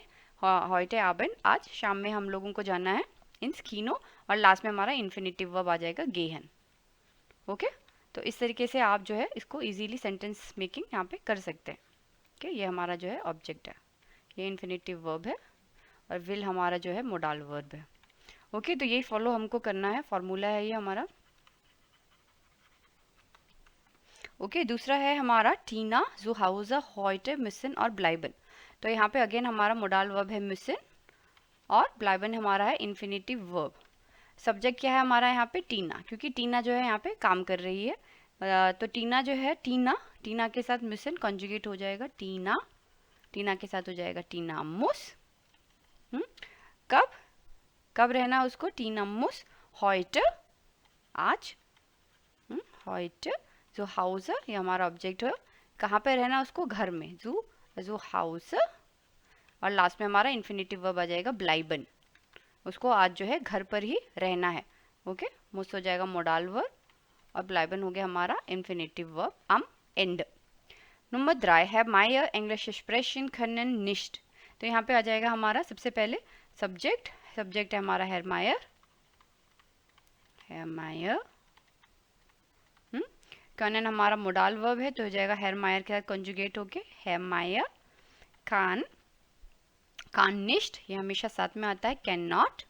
heute Abend, आज शाम में हम लोगों को जाना है ins Kino, और लास्ट में हमारा इन्फिनिटिव वर्ब आ जाएगा gehen। ओके, तो इस तरीके से आप जो है इसको इजीली सेंटेंस मेकिंग यहाँ पे कर सकते हैं। ओके, ये हमारा जो है ऑब्जेक्ट है, ये इन्फिनिटिव वर्ब है और विल हमारा जो है मोडाल वर्ब है। ओके, तो यही फॉलो हमको करना है, फॉर्मूला है ये हमारा। ओके, दूसरा है हमारा टीना zu Hause heute müssen और bleiben। तो यहाँ पे अगेन हमारा मोडाल वर्ब है müssen और bleiben हमारा है इन्फिनिटिव वर्ब। सब्जेक्ट क्या है हमारा यहाँ पे? टीना, क्योंकि टीना जो है यहाँ पे काम कर रही है। तो टीना जो है टीना के साथ müssen कॉन्जुगेट हो जाएगा टीना के साथ हो जाएगा टीना muss। कब रहना उसको? टीना muss heute, आज। heute जो हाउस ये हमारा ऑब्जेक्ट है, कहाँ पे रहना उसको? घर में, जो हाउस, और लास्ट में हमारा इन्फिनिटिव वर्ब आ जाएगा bleiben, उसको आज जो है घर पर ही रहना है। ओके, muss हो जाएगा मोडाल वर्ब और bleiben हो गया हमारा infinitive verb am Ende। Number 3 है Meyer Englisch sprechen können nicht। तो यहाँ पे आ जाएगा हमारा सबसे पहले सब्जेक्ट है हमारा Herr Meyer। können हमारा मोडाल वर्ब है, तो हो जाएगा Herr Meyer के साथ कॉन्जुगेट होके Herr Meyer kann nicht, ये हमेशा साथ में आता है कैन नॉट।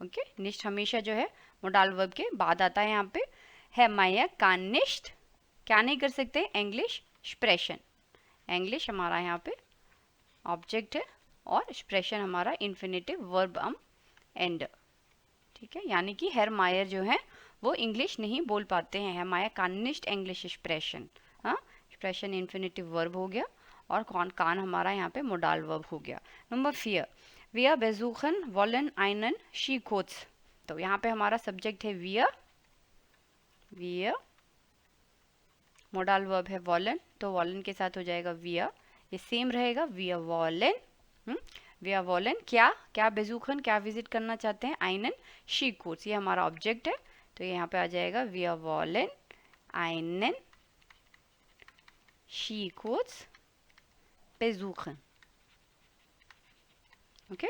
ओके, nicht हमेशा जो है मोडाल वर्ब के बाद आता है यहाँ पे। Herr Meyer kann nicht, क्या नहीं कर सकते? इंग्लिश स्प्रेशन, इंग्लिश हमारा यहाँ पे ऑब्जेक्ट है और एक्सप्रेशन हमारा इन्फिनिटिव वर्ब am Ende। ठीक है, यानी कि Herr Meyer जो है वो इंग्लिश नहीं बोल पाते हैं। Herr Meyer kann nicht English expression, expression infinitive verb हो गया और कान हमारा यहाँ पे मोडाल वर्ब हो गया। Number 4 wir besuchen wollen einen Skikurs। तो यहाँ पे हमारा सब्जेक्ट है wir, मोडाल वर्ब है wollen, तो wollen के साथ हो जाएगा wir, ये सेम रहेगा wir wollen क्या besuchen, क्या विजिट करना चाहते हैं? einen Skikurs, ये हमारा ऑब्जेक्ट है, तो यहाँ पे आ जाएगा wir wollen einen Skikurs besuchen। Okay,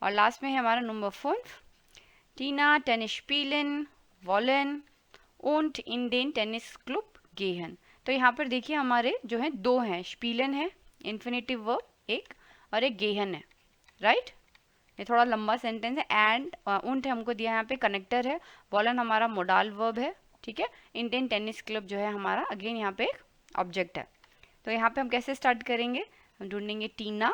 और लास्ट में है हमारा number 5 Tina tennis spielen wollen und in den Tennisclub gehen। तो यहाँ पर देखिए हमारे जो है 2 हैं, spielen है इन्फिनिटिव वर्ब एक और एक gehen है, राइट। ये थोड़ा लंबा सेंटेंस है। एंड und हमको दिया यहाँ पे कनेक्टर है, wollen हमारा मोडाल वर्ब है, ठीक है। in den टेनिस क्लब जो है हमारा अगेन यहाँ पे एक ऑब्जेक्ट है। तो यहाँ पे हम कैसे स्टार्ट करेंगे? हम ढूंढेंगे टीना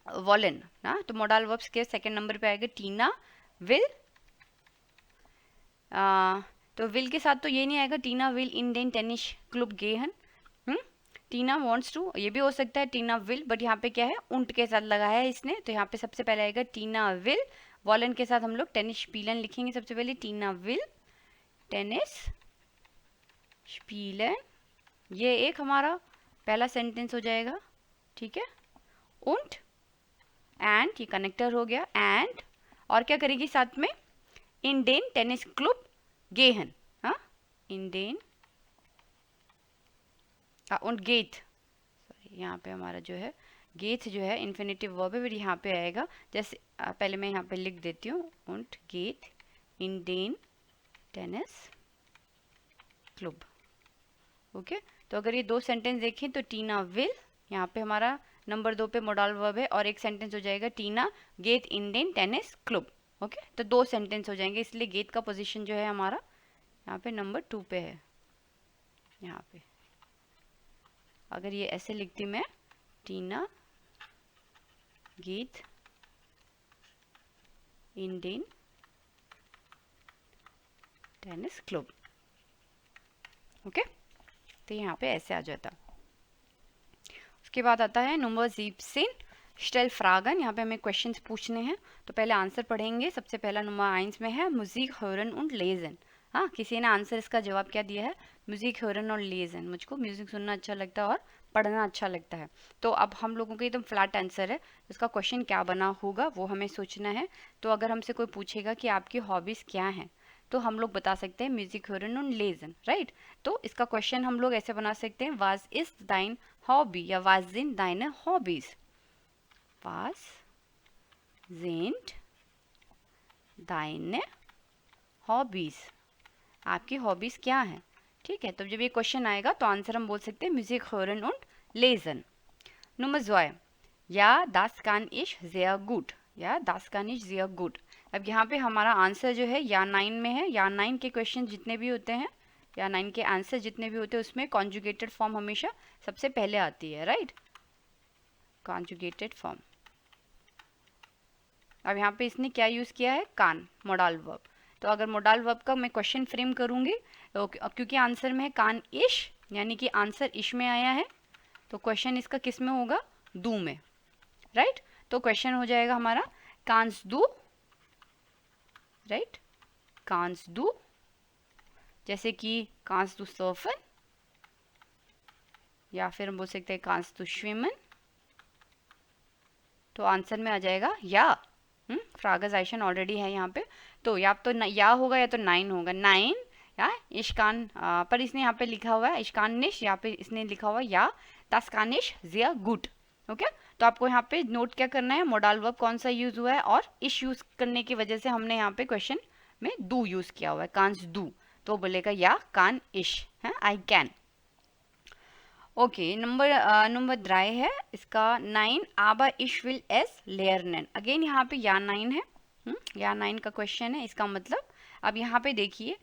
वॉलन ना, तो मोडाल वर्ब्स के सेकंड नंबर पे आएगा टीना विल। तो विल के साथ तो ये नहीं आएगा, टीना विल इन देन टेनिस क्लब गेहन। टीना वॉन्ट्स टू, ये भी हो सकता है टीना विल, बट यहाँ पे क्या है, उंट के साथ लगाया है इसने, तो यहाँ पे सबसे पहले आएगा टीना विल, वॉलन के साथ हम लोग टेनिस स्पीलन लिखेंगे सबसे पहले, टीना विल टेनिस स्पीलन, ये एक हमारा पहला सेंटेंस हो जाएगा, ठीक है। उंट एंड, ये कनेक्टर हो गया, एंड और क्या करेगी साथ में, इन डेन टेनिस क्लब गेहन, हाँ इन डेन उंट गेट, सॉरी यहाँ पे हमारा जो है गेट जो है इन्फिनेटिव वर्ब है, फिर यहाँ पे आएगा, जैसे पहले मैं यहाँ पे लिख देती हूँ, उंट गेट इन डेन टेनिस क्लब, ओके। तो अगर ये 2 सेंटेंस देखें तो टीना विल, यहाँ पे हमारा नंबर 2 पे मोडाल वर्ब है, और एक सेंटेंस हो जाएगा टीना गेट इन डेन टेनिस क्लब, ओके। तो 2 सेंटेंस हो जाएंगे, इसलिए गेट का पोजीशन जो है हमारा यहाँ पे नंबर 2 पे है। यहाँ पे अगर ये ऐसे लिखती मैं, टीना गेट इन डेन टेनिस क्लब, ओके। तो यहाँ पे ऐसे आ जाता। उसके बाद आता है नंबर 17 स्टेल फ्रागन, यहाँ पे हमें क्वेश्चंस पूछने हैं, तो पहले आंसर पढ़ेंगे। सबसे पहला नंबर 1 में है म्यूजिक हॉर्न und लेजन, हाँ किसी ने आंसर इसका जवाब क्या दिया है, म्यूजिक हॉर्न और लेजन, मुझको म्यूजिक सुनना अच्छा लगता है और पढ़ना अच्छा लगता है। तो अब हम लोगों को एकदम फ्लैट आंसर है, इसका क्वेश्चन क्या बना होगा वो हमें सोचना है। तो अगर हमसे कोई पूछेगा कि आपकी हॉबीज़ क्या हैं, तो हम लोग बता सकते हैं म्यूजिक हॉर्न und लेजन, राइट। तो इसका क्वेश्चन हम लोग ऐसे बना सकते हैं, वाज इज दाइन हॉबी या वाज इन दाइन हॉबीज, वाज sind deine हॉबीज, आपकी हॉबीज क्या है, ठीक है। तो जब ये क्वेश्चन आएगा तो आंसर हम बोल सकते हैं म्यूजिक हॉर्न und लेजन। नंबर 2 या das kann ich sehr gut, या das kann ich sehr gut। अब यहाँ पे हमारा आंसर जो है या 9 में है, या 9 के क्वेश्चन जितने भी होते हैं, या 9 के आंसर जितने भी होते हैं उसमें कॉन्जुगेटेड फॉर्म हमेशा सबसे पहले आती है, राइट, कॉन्जुगेटेड फॉर्म। अब यहाँ पे इसने क्या यूज़ किया है, कान, मोडाल वर्ब। तो अगर मोडाल वर्ब का मैं क्वेश्चन फ्रेम करूँगी, तो क्योंकि आंसर में है कान इश, यानी कि आंसर इश में आया है, तो क्वेश्चन इसका किस में होगा, दू में, राइट। तो क्वेश्चन हो जाएगा हमारा कांस दू, राइट, कांस दू, जैसे कि कांस दू सर्फन, या फिर हम बोल सकते हैं कांस दू श्विमन। तो आंसर में आ जाएगा या, फ्रागजाइशन ऑलरेडी है यहाँ पे, तो या तो या होगा या तो 9 होगा, 9 या इश्कान, पर इसने यहाँ पे लिखा हुआ है इश्कानिश, यहाँ पे इसने लिखा हुआ है या तास्कानिश जिया गुड, ओके। तो आपको यहाँ पे नोट क्या करना है, मोडाल वर्ब कौन सा यूज हुआ है, और इश यूज करने की वजह से हमने यहाँ पे क्वेश्चन में डू यूज किया हुआ है, कांस डू, तो बोलेगा या कान इश है, आई कैन, ओके। नंबर 3 है इसका 9 आबा इश विल एस लेयरनेन, अगेन यहाँ पे या 9 है, या 9 का क्वेश्चन है, इसका मतलब अब यहाँ पे देखिए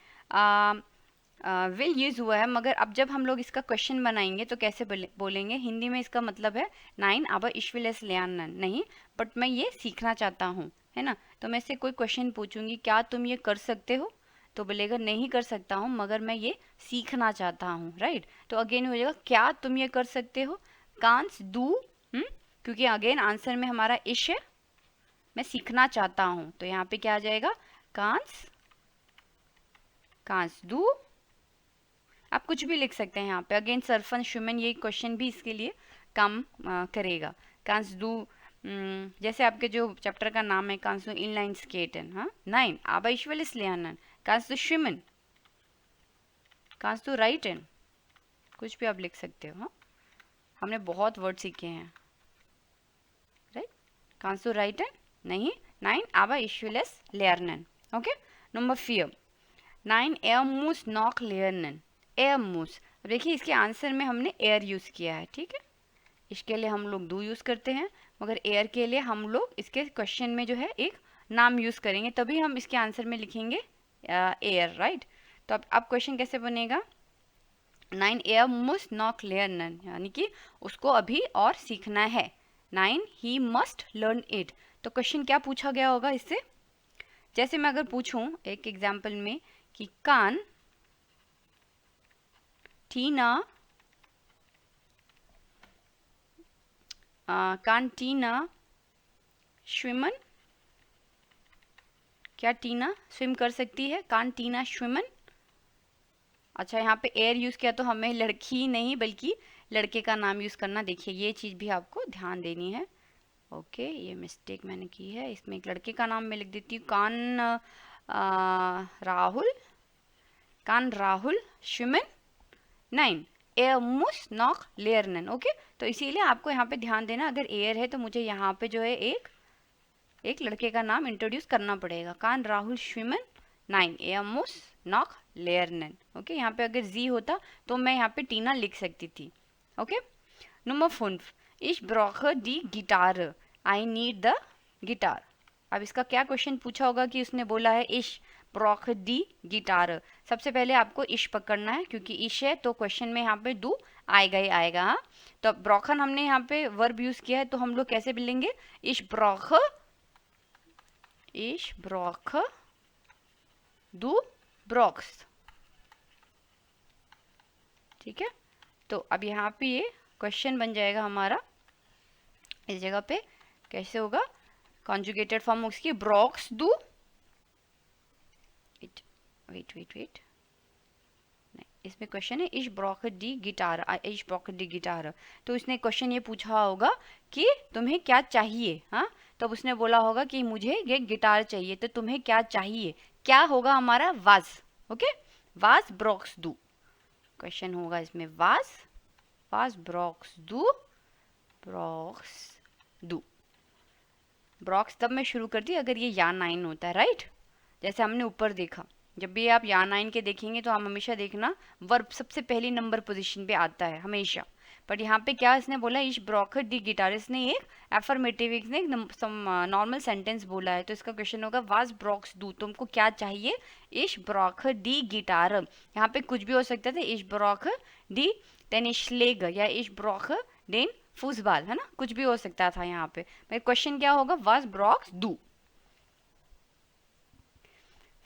विल यूज हुआ है, मगर अब जब हम लोग इसका क्वेश्चन बनाएंगे तो कैसे बोलेंगे, हिंदी में इसका मतलब है 9 आबा इश विल एस लेयरनेन नहीं, बट मैं ये सीखना चाहता हूँ, है ना। तो मैं इससे कोई क्वेश्चन पूछूंगी, क्या तुम ये कर सकते हो, तो बोलेगा नहीं कर सकता हूँ, मगर मैं ये सीखना चाहता हूँ, राइट। तो अगेन हो जाएगा क्या तुम ये कर सकते हो, कांस डू, क्योंकि अगेन आंसर में हमारा इश है, मैं सीखना चाहता हूँ, तो यहाँ पे क्या आ जाएगा, कांस डू। आप कुछ भी लिख सकते हैं यहाँ पे, अगेन सर्फन शुमन, ये क्वेश्चन भी इसके लिए काम करेगा। कांस डू, जैसे आपके जो चैप्टर का नाम है कांस डू इनलाइन स्केटन, हाँ 9 आबा इश विल एस लेयरनेन, कांस डू श्विमन, कांस डू राइटन, कुछ भी आप लिख सकते हो, हाँ हमने बहुत वर्ड सीखे हैं, राइट। कांस डू राइटन नहीं, 9 आबा इश विल एस लेयरनेन, ओके। नंबर 4 9 एयर मूस नॉक लेयरनेन, एयर मूस, अब देखिए इसके आंसर में हमने एयर यूज़ किया है, ठीक है, इसके लिए हम लोग डू यूज़ करते हैं, मगर एयर के लिए हम लोग इसके क्वेश्चन में जो है एक नाम यूज़ करेंगे, तभी हम इसके आंसर में लिखेंगे एयर, राइट। तो अब क्वेश्चन कैसे बनेगा, 9 एयर मूस नॉक लेयरनेन, यानी कि उसको अभी और सीखना है, 9 ही मस्ट लर्न इट। तो क्वेश्चन क्या पूछा गया होगा इससे, जैसे मैं अगर पूछूं एक एग्जाम्पल में कि कान टीना कान टीना स्विमन, क्या टीना स्विम कर सकती है? कान टीना स्विमन। अच्छा, यहाँ पे एयर यूज़ किया तो हमें लड़की नहीं बल्कि लड़के का नाम यूज़ करना, देखिए ये चीज़ भी आपको ध्यान देनी है। ओके, ये मिस्टेक मैंने की है, इसमें एक लड़के का नाम मैं लिख देती हूँ, राहुल, कान राहुल स्विमन 9 एयर मुस नॉक लेयरनन। ओके, तो इसीलिए आपको यहाँ पे ध्यान देना, अगर एयर है तो मुझे यहाँ पे जो है एक लड़के का नाम इंट्रोड्यूस करना पड़ेगा। कान राहुल स्विमन 9 एयर मुस नॉक लेयरनन। ओके, यहाँ पे अगर जी होता तो मैं यहाँ पे टीना लिख सकती थी। Okay, number 5 Ich brauche die Gitarre, I need the guitar। अब इसका क्या क्वेश्चन पूछा होगा कि उसने बोला है Ich brauche die Gitarre। सबसे पहले आपको इश पकड़ना है, क्योंकि इश है तो क्वेश्चन में यहाँ पे डू आएगा ही आएगा। हाँ, तो ब्रॉखन हमने यहाँ पे वर्ब यूज किया है, तो हम लोग कैसे बोलेंगे? Ich brauche du brauchst। ठीक है, तो अब यहाँ पे ये क्वेश्चन बन जाएगा हमारा, इस जगह पे कैसे होगा? कॉन्जुगेटेड फॉर्म उसकी ब्रॉक्स डू, वेट नहीं, इसमें क्वेश्चन है इश ब्रॉक डी गिटार, इश ब्रॉक डी गिटार। तो उसने क्वेश्चन ये पूछा होगा कि तुम्हें क्या चाहिए। हाँ, तब उसने बोला होगा कि मुझे ये गिटार चाहिए, तो तुम्हें क्या चाहिए? क्या होगा हमारा? वाज। ओके, वाज ब्रॉक्स डू, क्वेश्चन होगा इसमें वाज ब्रॉक्स डू। ब्रॉक्स तब मैं शुरू करती अगर ये या 9 होता है, राइट? जैसे हमने ऊपर देखा, जब भी आप या 9 के देखेंगे तो हम हमेशा देखना वर्ब सबसे पहली नंबर पोजीशन पे आता है हमेशा। बट यहाँ पे क्या इसने बोला? इश ब्रॉक दी गिटार, इसने एक एफर्मेटिव, इसने एक नॉर्मल सेंटेंस बोला है, तो इसका क्वेश्चन होगा वाज ब्रॉक्स डू, तुमको क्या चाहिए? इश ब्रॉक दी गिटार। यहाँ पे कुछ भी हो सकता था, इश ब्रॉक दी टेनिस या इश ब्रॉक देन फुटबॉल, है ना, कुछ भी हो सकता था यहाँ पे। क्वेश्चन क्या होगा? वाज ब्रॉक्स डू।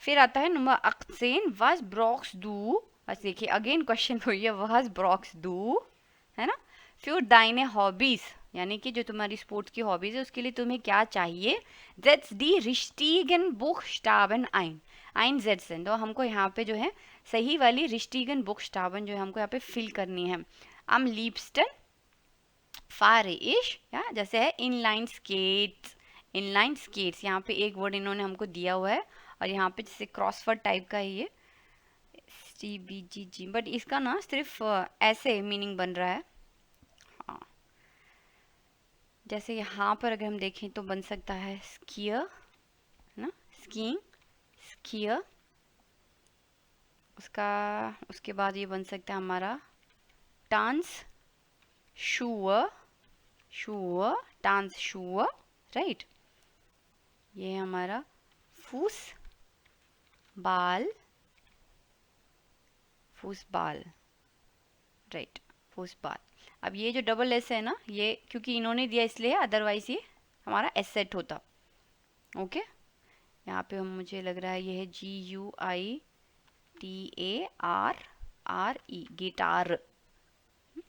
फिर आता है नंबर 18 वाज ब्रॉक्स डू। बस देखिए अगेन क्वेश्चन हुई है वाज ब्रॉक्स डू, है ना। फिर दाइने हॉबीज, यानी कि जो तुम्हारी स्पोर्ट्स की हॉबीज है उसके लिए तुम्हें क्या चाहिए? ज़ेट्स दी रिश्टीगन बुखस्टाबन ein setzen। तो हमको यहाँ पे जो है सही वाली रिश्टीगन बुखस्टाबन जो है हमको यहाँ पे फिल करनी है। am liebsten fahre ich, या जैसे है इनलाइन स्केट्स, यहाँ पे एक वर्ड इन्होंने हमको दिया हुआ है और यहाँ पे जैसे क्रॉसवर्ड टाइप का है ये CBGG, बट इसका ना सिर्फ ऐसे मीनिंग बन रहा है। हाँ, जैसे यहाँ पर अगर हम देखें तो बन सकता है स्कीयर, है ना, स्कीइंग, स्कीयर। उसके बाद ये बन सकता है हमारा dance sure, dance sure, right. ये हमारा फूसबाल, राइट, फूसबाल। अब ये जो डबल एस है ना, ये क्योंकि इन्होंने दिया इसलिए, अदरवाइज ये हमारा एस सेट होता। ओके, यहाँ पे हम मुझे लग रहा है ये है GUITARRE,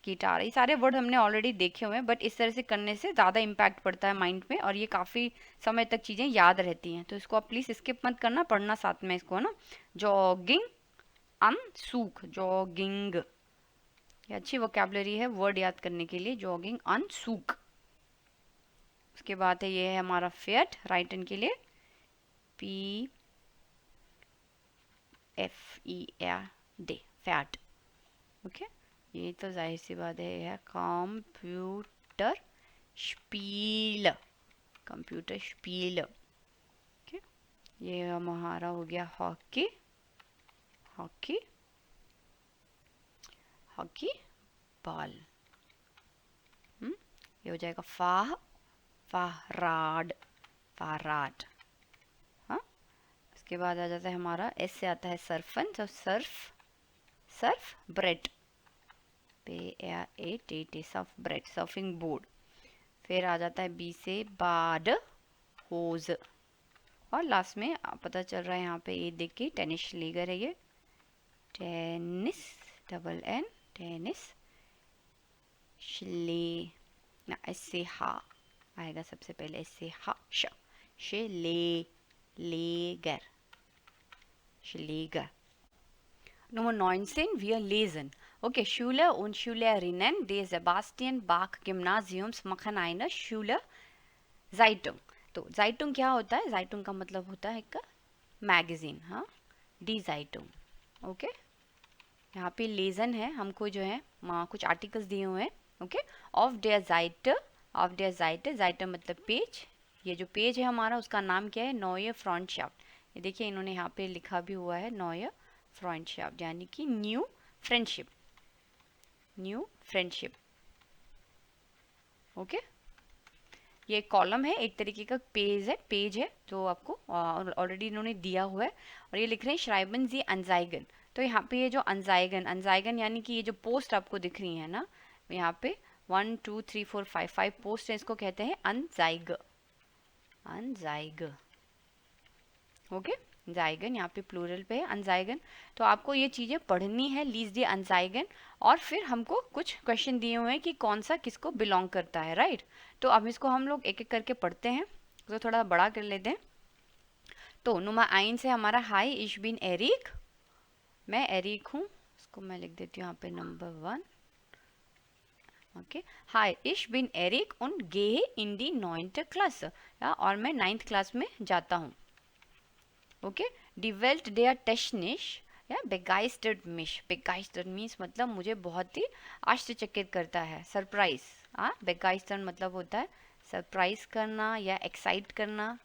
गिटार। ये सारे वर्ड हमने ऑलरेडी देखे हुए हैं, बट इस तरह से करने से ज़्यादा इम्पैक्ट पड़ता है माइंड में और ये काफ़ी समय तक चीज़ें याद रहती हैं। तो इसको आप प्लीज़ स्किप मत करना, पढ़ना साथ में इसको, है ना। जॉगिंग अनसूक, जॉगिंग, ये अच्छी वोकैबुलरी है वर्ड याद करने के लिए, जॉगिंग अनसूक। उसके बाद है ये है हमारा फेट, राइट हैंड के लिए PFERD, फैट। ओके, ये तो जाहिर सी बात है कंप्यूटर स्पील, ओके। ये हमारा हो गया हॉकी बॉल। ये हो जाएगा फहराड। हाँ, उसके बाद आ जाता है हमारा एस से आता है सर्फन, तो Surf bread, BRADT, Surf bread, surfing board. फिर आ जाता है बी से बाद होज, और लास्ट में पता चल रहा है यहाँ पे ये देख के टेनिस लीगर है, ये टेनिस, डबल N टेनिस, श्ले ना ऐसे हा आएगा सबसे पहले, ऐसे हा श, श्ले लेगर, श्लेगर. Nummer 19, wir lesen. Okay, Schüler und Schülerinnen des Sebastian Bach Gymnasiums machen eine Schüler Zeitung. तो Zeitung क्या होता है? Zeitung का मतलब होता है एक मैगजीन. हाँ, डी Zeitung. ओके, यहाँ पे लेजन है, हमको जो है कुछ आर्टिकल्स दिए हुए हैं. ओके, ऑफ डेयर Seite, ऑफ डेयर Seite, Seite मतलब पेज. ये जो पेज है हमारा उसका नाम क्या है? नॉय फ्रॉन्टशाफ्ट. ये देखिए इन्होंने यहाँ पे लिखा भी हुआ है नॉय फ्रॉन्टशाफ्ट, यानी कि new friendship, new friendship. Okay, ये कॉलम है, एक तरीके का पेज है जो आपको ऑलरेडी इन्होंने दिया हुआ है. और ये लिख रहे हैं श्राइबन जी अनजाइगन. तो यहाँ पे ये जो अनजाइगन यानी कि ये जो पोस्ट आपको दिख रही है ना, यहाँ पे 1 2 3 4 5 पोस्ट है, इसको कहते हैं अनजाइग. ओके, अनजाइगन यहाँ पे प्लूरल पे है, अनजाइगन. तो आपको ये चीज़ें पढ़नी है, लीज दी अनजाइगन. और फिर हमको कुछ क्वेश्चन दिए हुए हैं कि कौन सा किसको बिलोंग करता है, राइट. तो अब इसको हम लोग एक एक करके पढ़ते हैं, तो थोड़ा बड़ा कर लेते हैं. तो नुमा आइन से हमारा हाय इश बिन एरिक, मैं एरिक हूँ, इसको मैं लिख देती हूँ यहाँ पे नंबर 1. ओके, हाय इश बिन एरिक उन गे इन दी 9th क्लास, और मैं 9th क्लास में जाता हूँ. Okay, die Welt der Technik, या begeistert mich. begeistert means मतलब मुझे बहुत ही आश्चर्यचकित करता है, सरप्राइज. हाँ, begeistert मतलब होता है सरप्राइज करना या एक्साइट करना.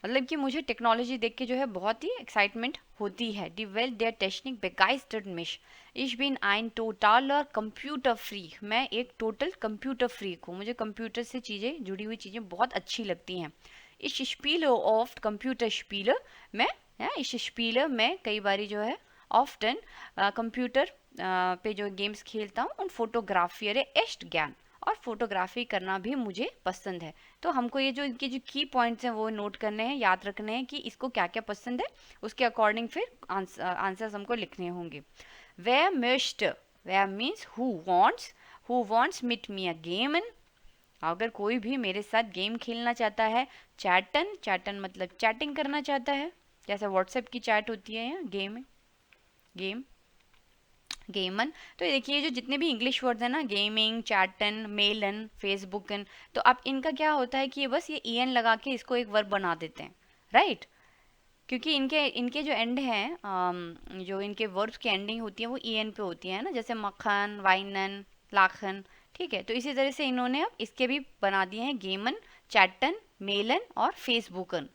मतलब कि मुझे टेक्नोलॉजी देख के जो है बहुत ही एक्साइटमेंट होती है. die Welt der Technik begeistert mich. ich bin ein totaler Computer Freak. मैं एक टोटल कंप्यूटर फ्रीक हूँ, मुझे कंप्यूटर से चीज़ें जुड़ी हुई चीज़ें बहुत अच्छी लगती हैं. Ich spiele oft Computerspiele. ich spiele मैं कई बारी जो है often कंप्यूटर पे जो गेम्स खेलता हूँ. उन फोटोग्राफियर echt ज्ञान, और फोटोग्राफी करना भी मुझे पसंद है. तो हमको ये जो इनके जो की पॉइंट्स हैं वो नोट करने हैं, याद रखने हैं कि इसको क्या क्या पसंद है, उसके अकॉर्डिंग फिर आंसर्स हमको लिखने होंगे. wer möchte, wer means who wants mit mir gamen. अगर कोई भी मेरे साथ गेम खेलना चाहता है. चैटन मतलब चैटिंग करना चाहता है, जैसे व्हाट्सएप की चैट होती है, या गेमन. तो देखिए जो जितने भी इंग्लिश वर्ड्स हैं ना, गेमिंग, चैटन, मेलन, फेसबुकन, तो अब इनका क्या होता है कि ये बस ये en लगा के इसको एक वर्ब बना देते हैं, राइट. क्योंकि इनके जो एंड हैं, जो इनके वर्ब्स की एंडिंग होती है वो en पे होती है ना, जैसे मक्खन, वाइनन, लाखन. ठीक है, तो इसी तरह से इन्होंने अब इसके भी बना दिए हैं गेमन, चैटन, मेलन और फेसबुकन.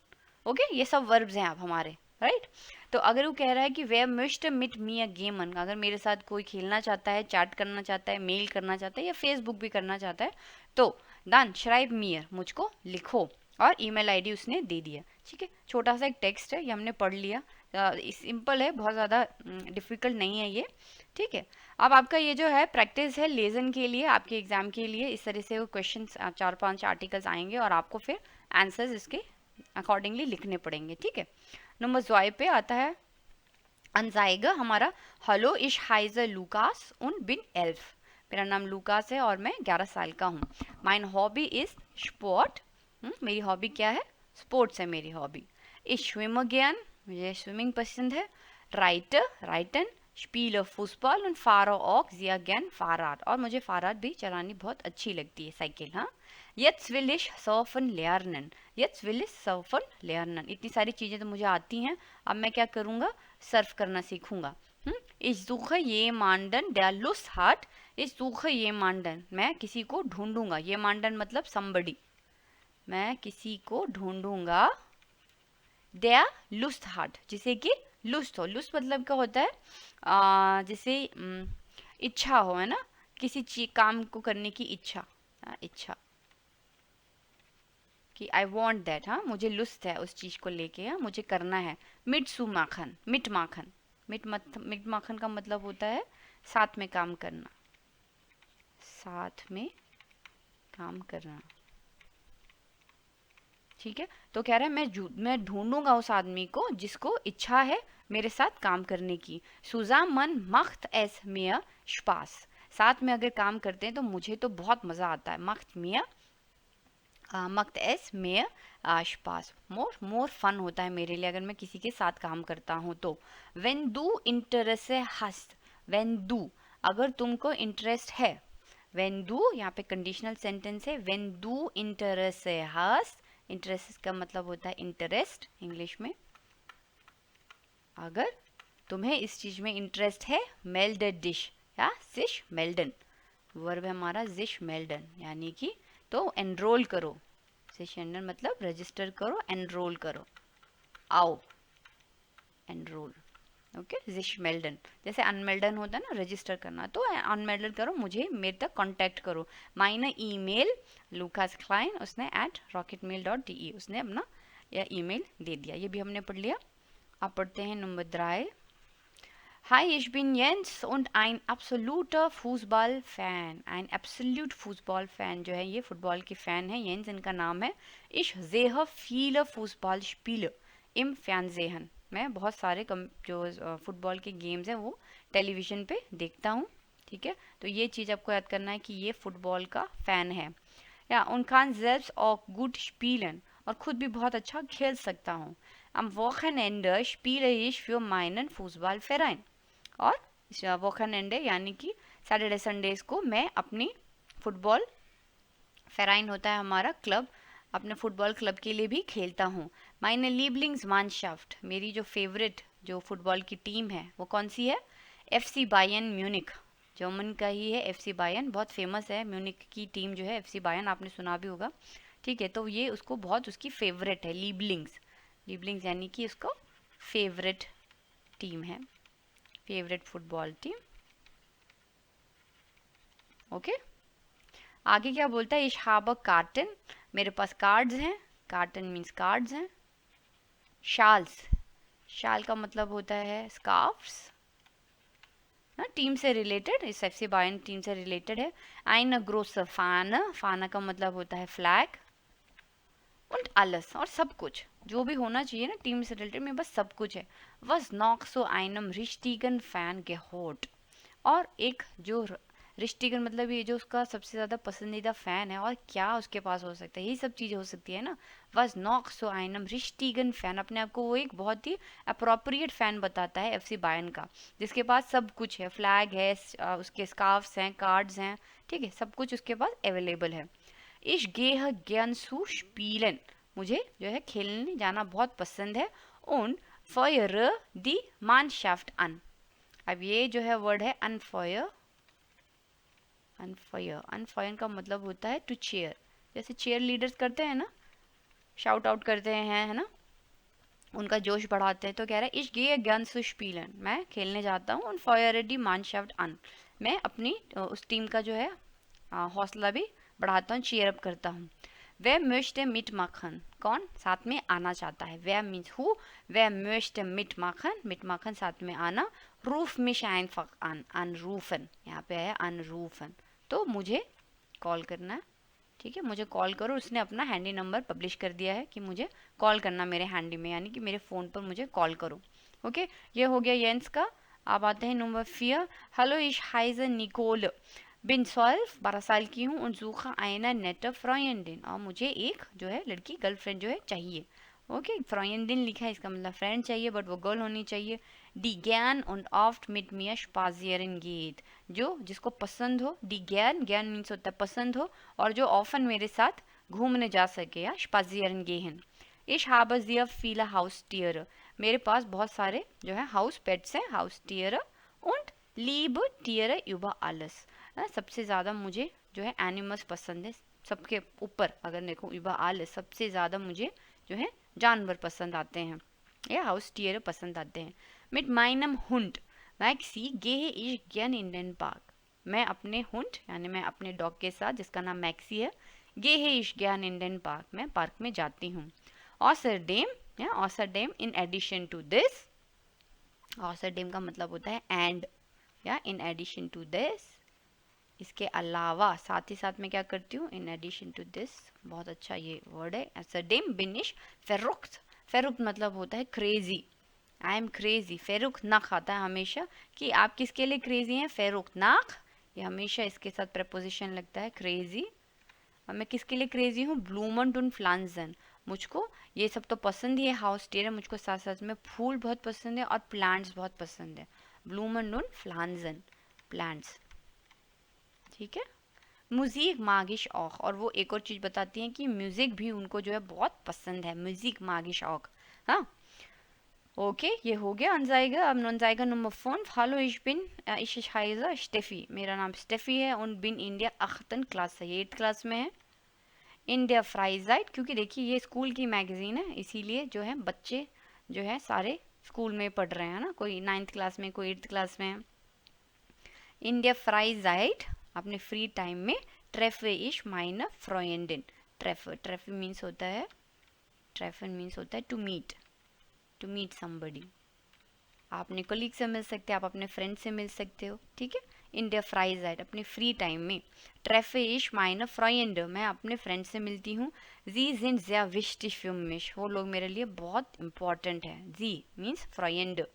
ओके, ये सब वर्ब्स हैं अब हमारे, राइट. तो अगर वो कह रहा है कि वे मिस्ट मिट मी अ गेमन, अगर मेरे साथ कोई खेलना चाहता है, चैट करना चाहता है, मेल करना चाहता है या फेसबुक भी करना चाहता है, तो दान श्राइब मियर, मुझको लिखो. और ईमेल आईडी उसने दे दिया. ठीक है, छोटा सा एक टेक्स्ट है, ये हमने पढ़ लिया. सिंपल है, बहुत ज़्यादा डिफ़िकल्ट नहीं है ये. ठीक है, अब आपका ये जो है प्रैक्टिस है लेसन के लिए, आपके एग्जाम के लिए. इस तरह से वो क्वेश्चन 4-5 आर्टिकल्स आएंगे और आपको फिर आंसर्स इसके अकॉर्डिंगली लिखने पड़ेंगे. ठीक है, नंबर ज़ॉय पे आता है अनजाइगा हमारा. हेलो इश हाइजर लूकास उन बिन एल्फ. मेरा नाम लूकास है और मैं 11 साल का हूँ. Mine hobby is sport. मेरी हॉबी क्या है? स्पोर्ट्स है मेरी हॉबी. इश स्विम ज्ञान, मुझे स्विमिंग पसंद है. राइटन स्पीलर फुटबॉल और फारो ऑक जिया ज्ञान फाराड, और मुझे फाराड भी चलानी बहुत अच्छी लगती है, साइकिल. हाँ, jetzt will ich surfen lernen. jetzt will ich surfen lernen. इतनी सारी चीज़ें तो मुझे आती हैं, अब मैं क्या करूँगा? सर्फ करना सीखूंगा. ich suche jemanden der Lust hat. ich suche jemanden, मैं किसी को ढूंढूंगा. jemanden मतलब somebody, मैं किसी को ढूंढूंगा. der Lust hat, जिसे कि लुस्ट हो. लुस्ट मतलब क्या होता है? जैसे इच्छा हो, है ना, किसी चीज काम को करने की इच्छा. इच्छा कि आई वॉन्ट दैट. हाँ, मुझे लुस्ट है उस चीज़ को लेके, हाँ, मुझे करना है. मिट माखन, मिट माखन का मतलब होता है साथ में काम करना, साथ में काम करना. ठीक है, तो कह रहा है मैं ढूंढूंगा उस आदमी को जिसको इच्छा है मेरे साथ काम करने की। सुजामन macht es mir Spaß, साथ में अगर काम करते हैं तो मुझे तो बहुत मज़ा आता है। macht es mir Spaß, more fun होता है मेरे लिए अगर मैं किसी के साथ काम करता हूँ तो। wenn du Interesse hast, when du अगर तुमको इंटरेस्ट है, when du यहाँ पे कंडीशनल सेंटेंस है, when du Interesse hast, interest का मतलब होता है इंटरेस्ट इंग्लिश में। अगर तुम्हें इस चीज में इंटरेस्ट है, melde dich या sich melden, वर्ब है हमारा sich melden, यानी कि तो एनरोल करो। sich melden मतलब रजिस्टर करो, एनरोल करो, आओ एनरोल। ओके, sich melden जैसे अनमेल्डन होता है ना रजिस्टर करना, तो अनमेल्डन करो, मुझे मेरे तक कांटेक्ट करो। माइने ईमेल लूकास क्लाइन, उसने @rocketmail.de उसने अपना यह ईमेल दे दिया। ये भी हमने पढ़ लिया। अब पढ़ते हैं number 3। Hi, ich bin Jens und ein absoluter Fußballfan. Ein absolute Fußballfan जो है ये फुटबॉल के फ़ैन है। Jens इनका नाम है। Ich sehe viele Fußballspiele im Fernsehen. मैं बहुत सारे जो फुटबॉल के गेम्स हैं वो टेलीविज़न पे देखता हूँ। ठीक है, तो ये चीज़ आपको याद करना है कि ये फुटबॉल का फ़ैन है। या und kann selbst auch gut spielen, और खुद भी बहुत अच्छा खेल सकता हूँ। Am Wochenende spiele ich für meinen Fußballverein. और वोकनएंडे यानी कि सैटरडे संडेज को मैं अपनी फुटबॉल, फेराइन होता है हमारा क्लब, अपने फुटबॉल क्लब के लिए भी खेलता हूँ। माइने लीबलिंग्समानशाफ्ट, मेरी जो फेवरेट जो फुटबॉल की टीम है वो कौन सी है? FC बायर्न म्यूनिख, जर्मन का ही है FC बायर्न, बहुत फेमस है म्यूनिख की टीम जो है FC बायर्न, आपने सुना भी होगा। ठीक है, तो ये उसको बहुत उसकी फेवरेट है। लीबलिंग्स यानी कि उसको फेवरेट टीम है, फेवरेट फुटबॉल टीम। ओके, आगे क्या बोलता है? इश हाब कार्टन, मेरे पास कार्ड्स हैं। कार्टन मीन्स कार्ड्स हैं। शाल्स, शाल का मतलब होता है स्कार्फ्स, ना टीम से रिलेटेड, इस FC बायर्न टीम से रिलेटेड है। आइन ग्रोसर फाना, फाना का मतलब होता है फ्लैग। und alles, और सब कुछ जो भी होना चाहिए ना टीम से रिलेटेड में, बस सब कुछ है। was noch so einem richtigen Fan gehört, और एक जो रिश्तिगन मतलब ये जो उसका सबसे ज़्यादा पसंदीदा फ़ैन है, और क्या उसके पास हो सकता है, यही सब चीज़ें हो सकती है ना। was noch so einem richtigen Fan, अपने आप को वो एक बहुत ही अप्रोप्रिएट फ़ैन बताता है FC बायर्न का, जिसके पास सब कुछ है, फ्लैग है, उसके स्कार्फ्स हैं, कार्ड्स हैं, ठीक है, सब कुछ उसके पास अवेलेबल है। Ich gehe gern zu spielen, मुझे जो है खेलने जाना बहुत पसंद है। Und feuere die Mannschaft an, अब ये जो है वर्ड है अनफॉयर। अनफॉयर का मतलब होता है टू चेयर, जैसे चेयर लीडर्स करते हैं ना, शाउट आउट करते हैं, है ना, उनका जोश बढ़ाते हैं। तो कह रहा है ich gehe gern zu spielen, मैं खेलने जाता हूँ। Und feuere die Mannschaft an, मैं अपनी उस टीम का जो है हौसला भी बढ़ाता हूँ, चीयर अप करता हूँ। wer möchte mitmachen, कौन साथ में आना चाहता है? wer means who, wer möchte mitmachen, mitmachen साथ में आना। ruf mich einfach an, anrufen, यहाँ पे है anrufen, तो मुझे कॉल करना है। ठीक है, मुझे कॉल करो। उसने अपना हैंडी नंबर पब्लिश कर दिया है कि मुझे कॉल करना मेरे हैंडी में, यानी कि मेरे फ़ोन पर मुझे कॉल करो। ओके, ये हो गया येंस का। अब आते हैं number 4। Hello ich heiße Nicole, बिन 12 साल की हूँ। und suche eine nette Freundin, और मुझे एक जो है लड़की, गर्लफ्रेंड जो है चाहिए। ओके, Freundin लिखा है, इसका मतलब फ्रेंड चाहिए, बट वो गर्ल होनी चाहिए। die gern und oft mit mir spazieren geht, जो जिसको पसंद हो। die gern, gern मीन्स होता है पसंद हो, और जो ऑफन मेरे साथ घूमने जा सके, या spazieren gehen। ich habe sehr viele Haustiere, मेरे पास बहुत सारे जो है हाउस पेट्स हैं, Haustiere। und liebe Tiere über alles, सबसे ज़्यादा मुझे जो है एनिमल्स पसंद है, सबके ऊपर अगर देखो über alles, सबसे ज़्यादा मुझे जो है जानवर पसंद आते हैं, या Haustiere पसंद आते हैं। mit meinem Hund Maxi gehe ich gern in den Park, मैं अपने हुंड यानी मैं अपने डॉग के साथ, जिसका नाम मैक्सी है, gehe ich gern in den Park, मैं पार्क में जाती हूँ। außerdem, या außerdem in addition to this, außerdem का मतलब होता है एंड, या in addition to this, इसके अलावा, साथ ही साथ में क्या करती हूँ, in addition to this, बहुत अच्छा ये वर्ड है। außerdem bin ich verrückt, verrückt मतलब होता है क्रेजी, आई एम क्रेजी, फेरुख नाक आता है हमेशा कि आप किसके लिए क्रेजी हैं, फेरुख नाक, ये हमेशा इसके साथ प्रपोजिशन लगता है क्रेजी। और मैं किसके लिए क्रेजी हूँ, ब्लूमन टून फ्लांजन, मुझको ये सब तो पसंद ही है, हाउस टेर है, मुझको साथ साथ में फूल बहुत पसंद है और प्लांट्स बहुत पसंद है, ब्लूमन टून फ्लांजन, प्लांट्स। ठीक है, म्यूजिक मागिश औख, और वो एक और चीज़ बताती हैं कि म्यूज़िक भी उनको जो है बहुत पसंद है, म्यूजिक मागिश औख। हाँ ओके, ये हो गया अनजाएगा। अब नॉनजाएगा नंबर 5, हालो ich bin ich heiße Steffi, मेरा नाम स्टेफी है, und bin in der 8. Class है, ये 8th क्लास में है। इन der Freizeit, क्योंकि देखिए ये स्कूल की मैगजीन है, इसीलिए जो है बच्चे जो है सारे स्कूल में पढ़ रहे हैं ना, कोई 9th क्लास में, कोई 8th क्लास में है। इन der Freizeit, अपने फ्री टाइम में, treffe ich meine Freundin, treffe means होता है, treffen मीन्स होता है टू मीट समबडी, आप अपने कोलीग से मिल सकते हैं, आप अपने फ्रेंड से मिल सकते हो। ठीक है, इन der Freizeit, अपने फ्री टाइम में, treffe ich meine Freunde, मैं अपने फ्रेंड से मिलती हूँ। sie sind sehr wichtig für mich, वो लोग मेरे लिए बहुत इम्पोर्टेंट है। sie मीन्स Freunde,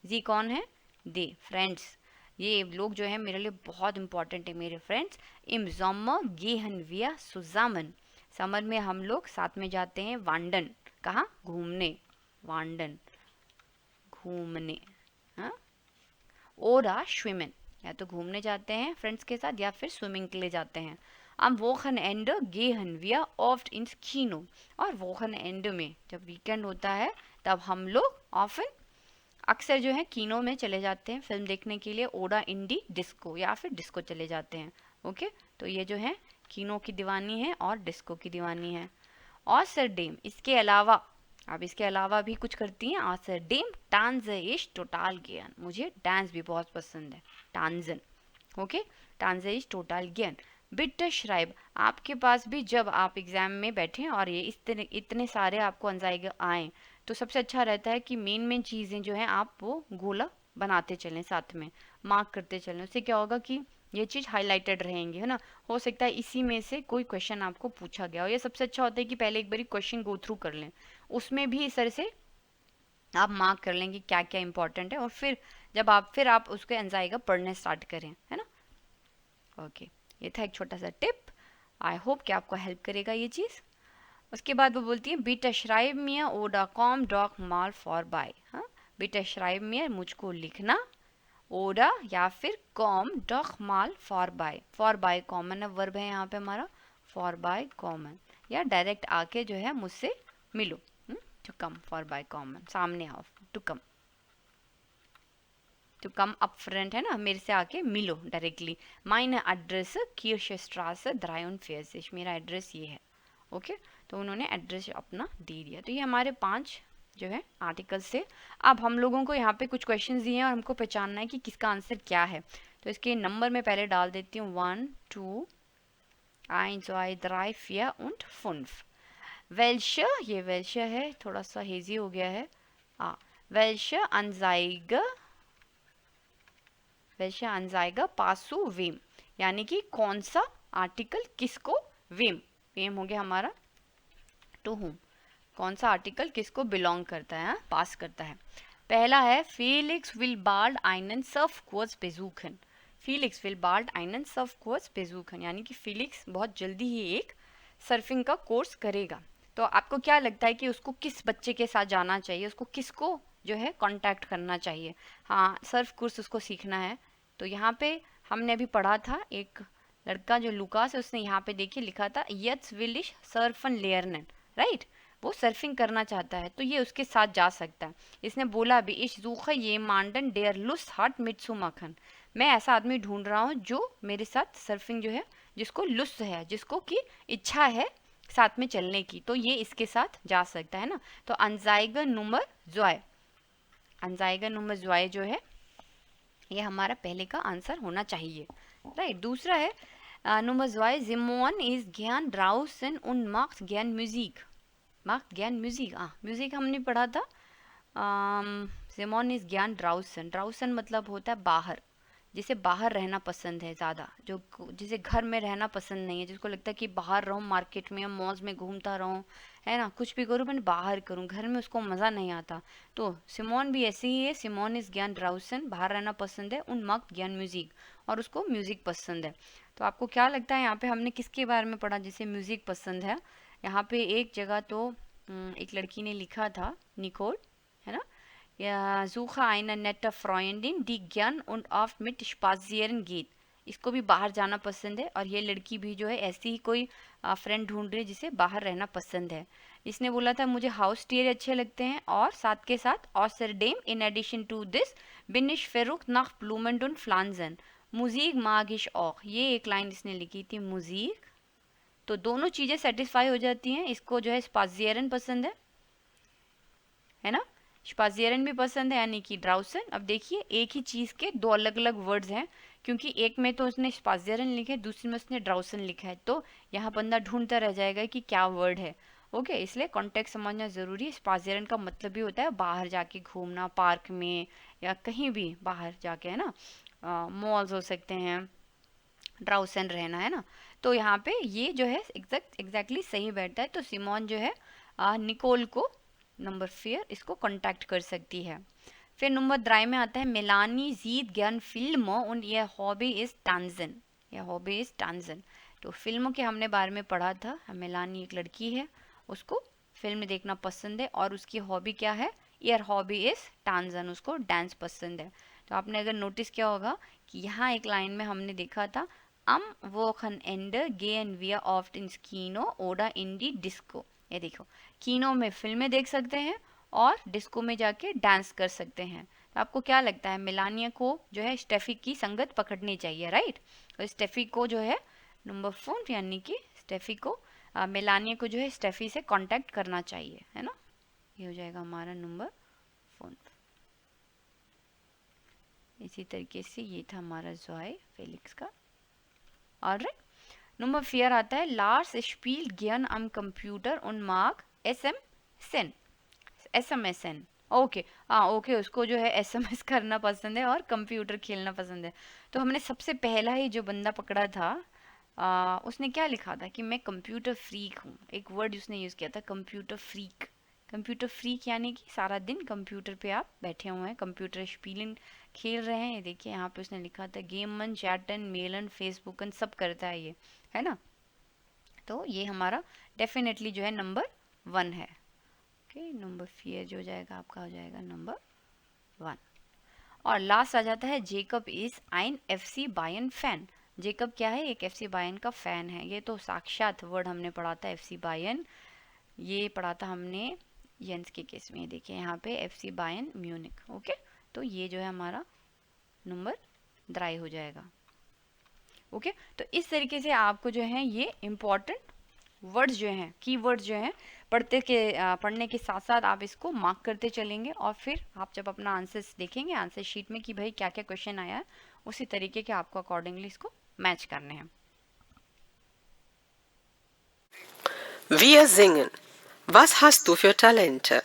sie कौन है, दे, फ्रेंड्स, ये लोग जो है मेरे लिए बहुत इम्पोर्टेंट है, मेरे friends. im Sommer gehen wir zusammen, summer में हम लोग साथ में जाते हैं वांडन, कहाँ, घूमने, वांडन घूमने, हाँ। ओरा श्विमेन, या तो घूमने जाते हैं फ्रेंड्स के साथ या फिर स्विमिंग के लिए जाते हैं। am Wochenende gehen wir oft ins Kino, और वोकन में जब वीकेंड होता है तब हम लोग ऑफन अक्सर जो है कीनो में चले जाते हैं फिल्म देखने के लिए, ओडा इंडी डिस्को, या फिर डिस्को चले जाते हैं। ओके, तो ये जो है कीनो की दीवानी है और डिस्को की दीवानी है। ऑसरडेम, इसके अलावा, अब इसके अलावा भी कुछ करती हैं। ऑसरडेम टांज इश टोटल ज्ञान, मुझे डांस भी बहुत पसंद है, टांजन। ओके, टांज इश टोटल ज्ञान। बिट श्राइब, आपके पास भी जब आप एग्जाम में बैठे और ये इतने सारे आपको अंजाएगा आए, तो सबसे अच्छा रहता है कि मेन चीज़ें जो हैं आप वो गोला बनाते चलें, साथ में मार्क करते चलें। उससे क्या होगा कि ये चीज़ हाईलाइटेड रहेंगी, है ना। हो सकता है इसी में से कोई क्वेश्चन आपको पूछा गया हो, ये सबसे अच्छा होता है कि पहले एक बारी क्वेश्चन गो थ्रू कर लें, उसमें भी इस तरह से आप मार्क कर लें कि क्या क्या इंपॉर्टेंट है, और फिर जब आप उसके अंजाएगा पढ़ने स्टार्ट करें, है ना। ओके, ये था एक छोटा सा टिप, आई होप कि आपको हेल्प करेगा ये चीज़। उसके बाद वो बोलती है बिटे श्राइब मियर ओडा कॉम डॉक माल फॉर बाय, हाँ, बिटे श्राइब मियर, मुझको लिखना, ओडा या फिर कॉम डॉक माल फॉर बाय कॉमन है, वर्ब है यहाँ पे हमारा, फॉर बाय कॉमन, या डायरेक्ट आके जो है मुझसे मिलो, टू कम, फॉर बाय कॉमन, सामने आओ, टू कम अप फ्रंट, है ना, मेरे से आके मिलो डायरेक्टली। माइन एड्रेस कीर्शस्ट्रासे 43, मेरा एड्रेस ये है। ओके, तो उन्होंने एड्रेस अपना दे दिया। तो ये हमारे 5 जो है आर्टिकल्स थे। अब हम लोगों को यहाँ पे कुछ क्वेश्चंस दिए हैं और हमको पहचानना है कि किसका आंसर क्या है। तो इसके नंबर मैं पहले डाल देती हूँ, 1, 2, 1, 2, 3, 4 und 5। वेल्शे, ये वेल्शे है, थोड़ा सा हेजी हो गया है। वेल्शे अनजाएगा पासू वेम, यानी कि कौन सा आर्टिकल किसको, वेम हो गया हमारा टू हुम, कौन सा आर्टिकल किसको बिलोंग करता है, पास करता है। पहला है फेलिक्स विल बाल्ड आइनन सर्फ कोर्स बेजूखन, फेलिक्स विल बाल्ड आइनन सर्फ कोर्स बेजूखन, यानी कि फेलिक्स बहुत जल्दी ही एक सर्फिंग का कोर्स करेगा। तो आपको क्या लगता है कि उसको किस बच्चे के साथ जाना चाहिए, उसको किसको जो है कांटेक्ट करना चाहिए। हाँ, सर्फ कोर्स उसको सीखना है। तो यहाँ पे हमने अभी पढ़ा था, एक लड़का जो लुकास है, उसने यहाँ पे देखिए लिखा था यट्स विल इश सर्फन लेयरनन, राइट, वो सर्फिंग करना चाहता है, तो ये उसके साथ जा सकता है। इसने बोला भी इश जूखा ये मांडन डेयर लुस हार्ट मिट्सू मखन, मैं ऐसा आदमी ढूंढ रहा हूँ जो मेरे साथ सर्फिंग जो है, जिसको लुस है, जिसको की इच्छा है साथ में चलने की, तो ये इसके साथ जा सकता है ना। तो अनजाइगा नुमर ज़्वाय जो है ये हमारा पहले का आंसर होना चाहिए, राइट। दूसरा है Nummer 2, Simon ist gern draußen und macht gern Musik. Music हमने पढ़ा था। Simon ist gern draußen, draußen मतलब होता है बाहर, जिसे बाहर रहना पसंद है ज़्यादा, जो जिसे घर में रहना पसंद नहीं है, जिसको लगता है कि बाहर रहूँ, मार्केट में या मॉल्स में घूमता रहूँ, है ना, कुछ भी करूँ मैंने बाहर करूँ, घर में उसको मज़ा नहीं आता। तो सिमोन भी ऐसे ही है, सिमोन इज़ ज्ञान ड्राउसन, बाहर रहना पसंद है, उन मक ज्ञान म्यूज़िक, और उसको म्यूज़िक पसंद है। तो आपको क्या लगता है यहाँ पे हमने किसके बारे में पढ़ा जिसे म्यूज़िक पसंद है? यहाँ पे एक जगह तो एक लड़की ने लिखा था, निकोल, है ना, या suche eine nette Freundin, die gern und oft mit spazieren geht। इसको भी बाहर जाना पसंद है, और ये लड़की भी जो है ऐसी ही कोई फ्रेंड ढूंढ रही है जिसे बाहर रहना पसंद है। इसने बोला था मुझे हाउस टियर अच्छे लगते हैं, और साथ के साथ ऑसरडेम इन एडिशन टू दिस बिन ich verrückt nach Blumen und Pflanzen, Musik mag ich auch। ये एक लाइन इसने लिखी थी, म्यूजिक। तो दोनों चीज़ें सेटिस्फाई हो जाती हैं। इसको जो है स्पाजियरन पसंद है ना, स्पाजियरन भी पसंद है, यानी कि ड्राउसन। अब देखिए एक ही चीज़ के दो अलग अलग वर्ड्स हैं, क्योंकि एक में तो उसने स्पाजियरन लिखा है, दूसरे में उसने ड्राउसन लिखा है, तो यहाँ बंदा ढूंढता रह जाएगा कि क्या वर्ड है। ओके, इसलिए कॉन्टेक्स्ट समझना ज़रूरी है। स्पाजियरन का मतलब भी होता है बाहर जाके घूमना, पार्क में या कहीं भी बाहर जाके, है ना, मॉल्स हो सकते हैं, ड्राउसन रहना, है ना। तो यहाँ पे ये जो है एग्जैक्टली सही बैठता है। तो सिमोन जो है निकोल को नंबर 4 इसको कांटेक्ट कर सकती है। फिर नंबर 3 में आता है मेलानी जीत ज्ञान फिल्म और ये हॉबी इज टांजन। यह हॉबी इज टांजन। तो फिल्मों के हमने बारे में पढ़ा था। मेलानी एक लड़की है, उसको फिल्म देखना पसंद है, और उसकी हॉबी क्या है? यर हॉबी इज टांजन, उसको डांस पसंद है। तो आपने अगर नोटिस किया होगा कि यहाँ एक लाइन में हमने देखा था am Wochenende gehen wir oft ins Kino oder in die Disco। ये देखो, कीनो में फिल्में देख सकते हैं और डिस्को में जाके डांस कर सकते हैं। तो आपको क्या लगता है, मेलानिया को जो है स्टेफी की संगत पकड़नी चाहिए, राइट? तो स्टेफी को जो है नंबर 4, यानी कि स्टेफी को मेलानिया को जो है स्टेफी से कांटेक्ट करना चाहिए, है ना। ये हो जाएगा हमारा नंबर 4। इसी तरीके से ये था हमारा जोए फेलिक्स का। ऑलराइट, नंबर 4 आता है लार्स स्पील ज्ञान am computer und mag SMSN। Okay, okay, उसको जो है SMS करना पसंद है और कंप्यूटर खेलना पसंद है। तो हमने सबसे पहला ही जो बंदा पकड़ा था, उसने क्या लिखा था कि मैं कंप्यूटर फ्रीक हूँ। एक वर्ड उसने यूज़ किया था, कंप्यूटर फ्रीक। कंप्यूटर फ्रीक यानी कि सारा दिन कंप्यूटर पे आप बैठे हुए हैं, कंप्यूटर स्पीलिंग खेल रहे हैं। ये देखिए यहाँ पे उसने लिखा था गेमन, चैटन, मेलन, फेसबुकन सब करता है ये, है ना। तो ये हमारा डेफिनेटली जो है नंबर 1 है। ओके, नंबर 4 जो हो जाएगा आपका हो जाएगा नंबर 1। और लास्ट आ जाता है जेकब इज आइन FC बायन फैन। जेकब क्या है? एक FC बायन का फैन है। ये तो साक्षात वर्ड हमने पढ़ा था, FC बायन। ये पढ़ा था हमने येंस के केस में। देखिए यहाँ पे FC बायन म्यूनिक। ओके, तो ये जो है हमारा नंबर 3 हो जाएगा। ओके, तो इस तरीके से आपको जो है ये इम्पॉर्टेंट वर्ड्स जो हैं, की वर्ड्स जो हैं, पढ़ने के साथ साथ आप इसको मार्क करते चलेंगे, और फिर आप जब अपना आंसर्स देखेंगे आंसर शीट में कि भाई क्या क्या क्वेश्चन आया है, उसी तरीके के आपको अकॉर्डिंगली इसको मैच करने हैं। Wir singen. Was hast du für Talente?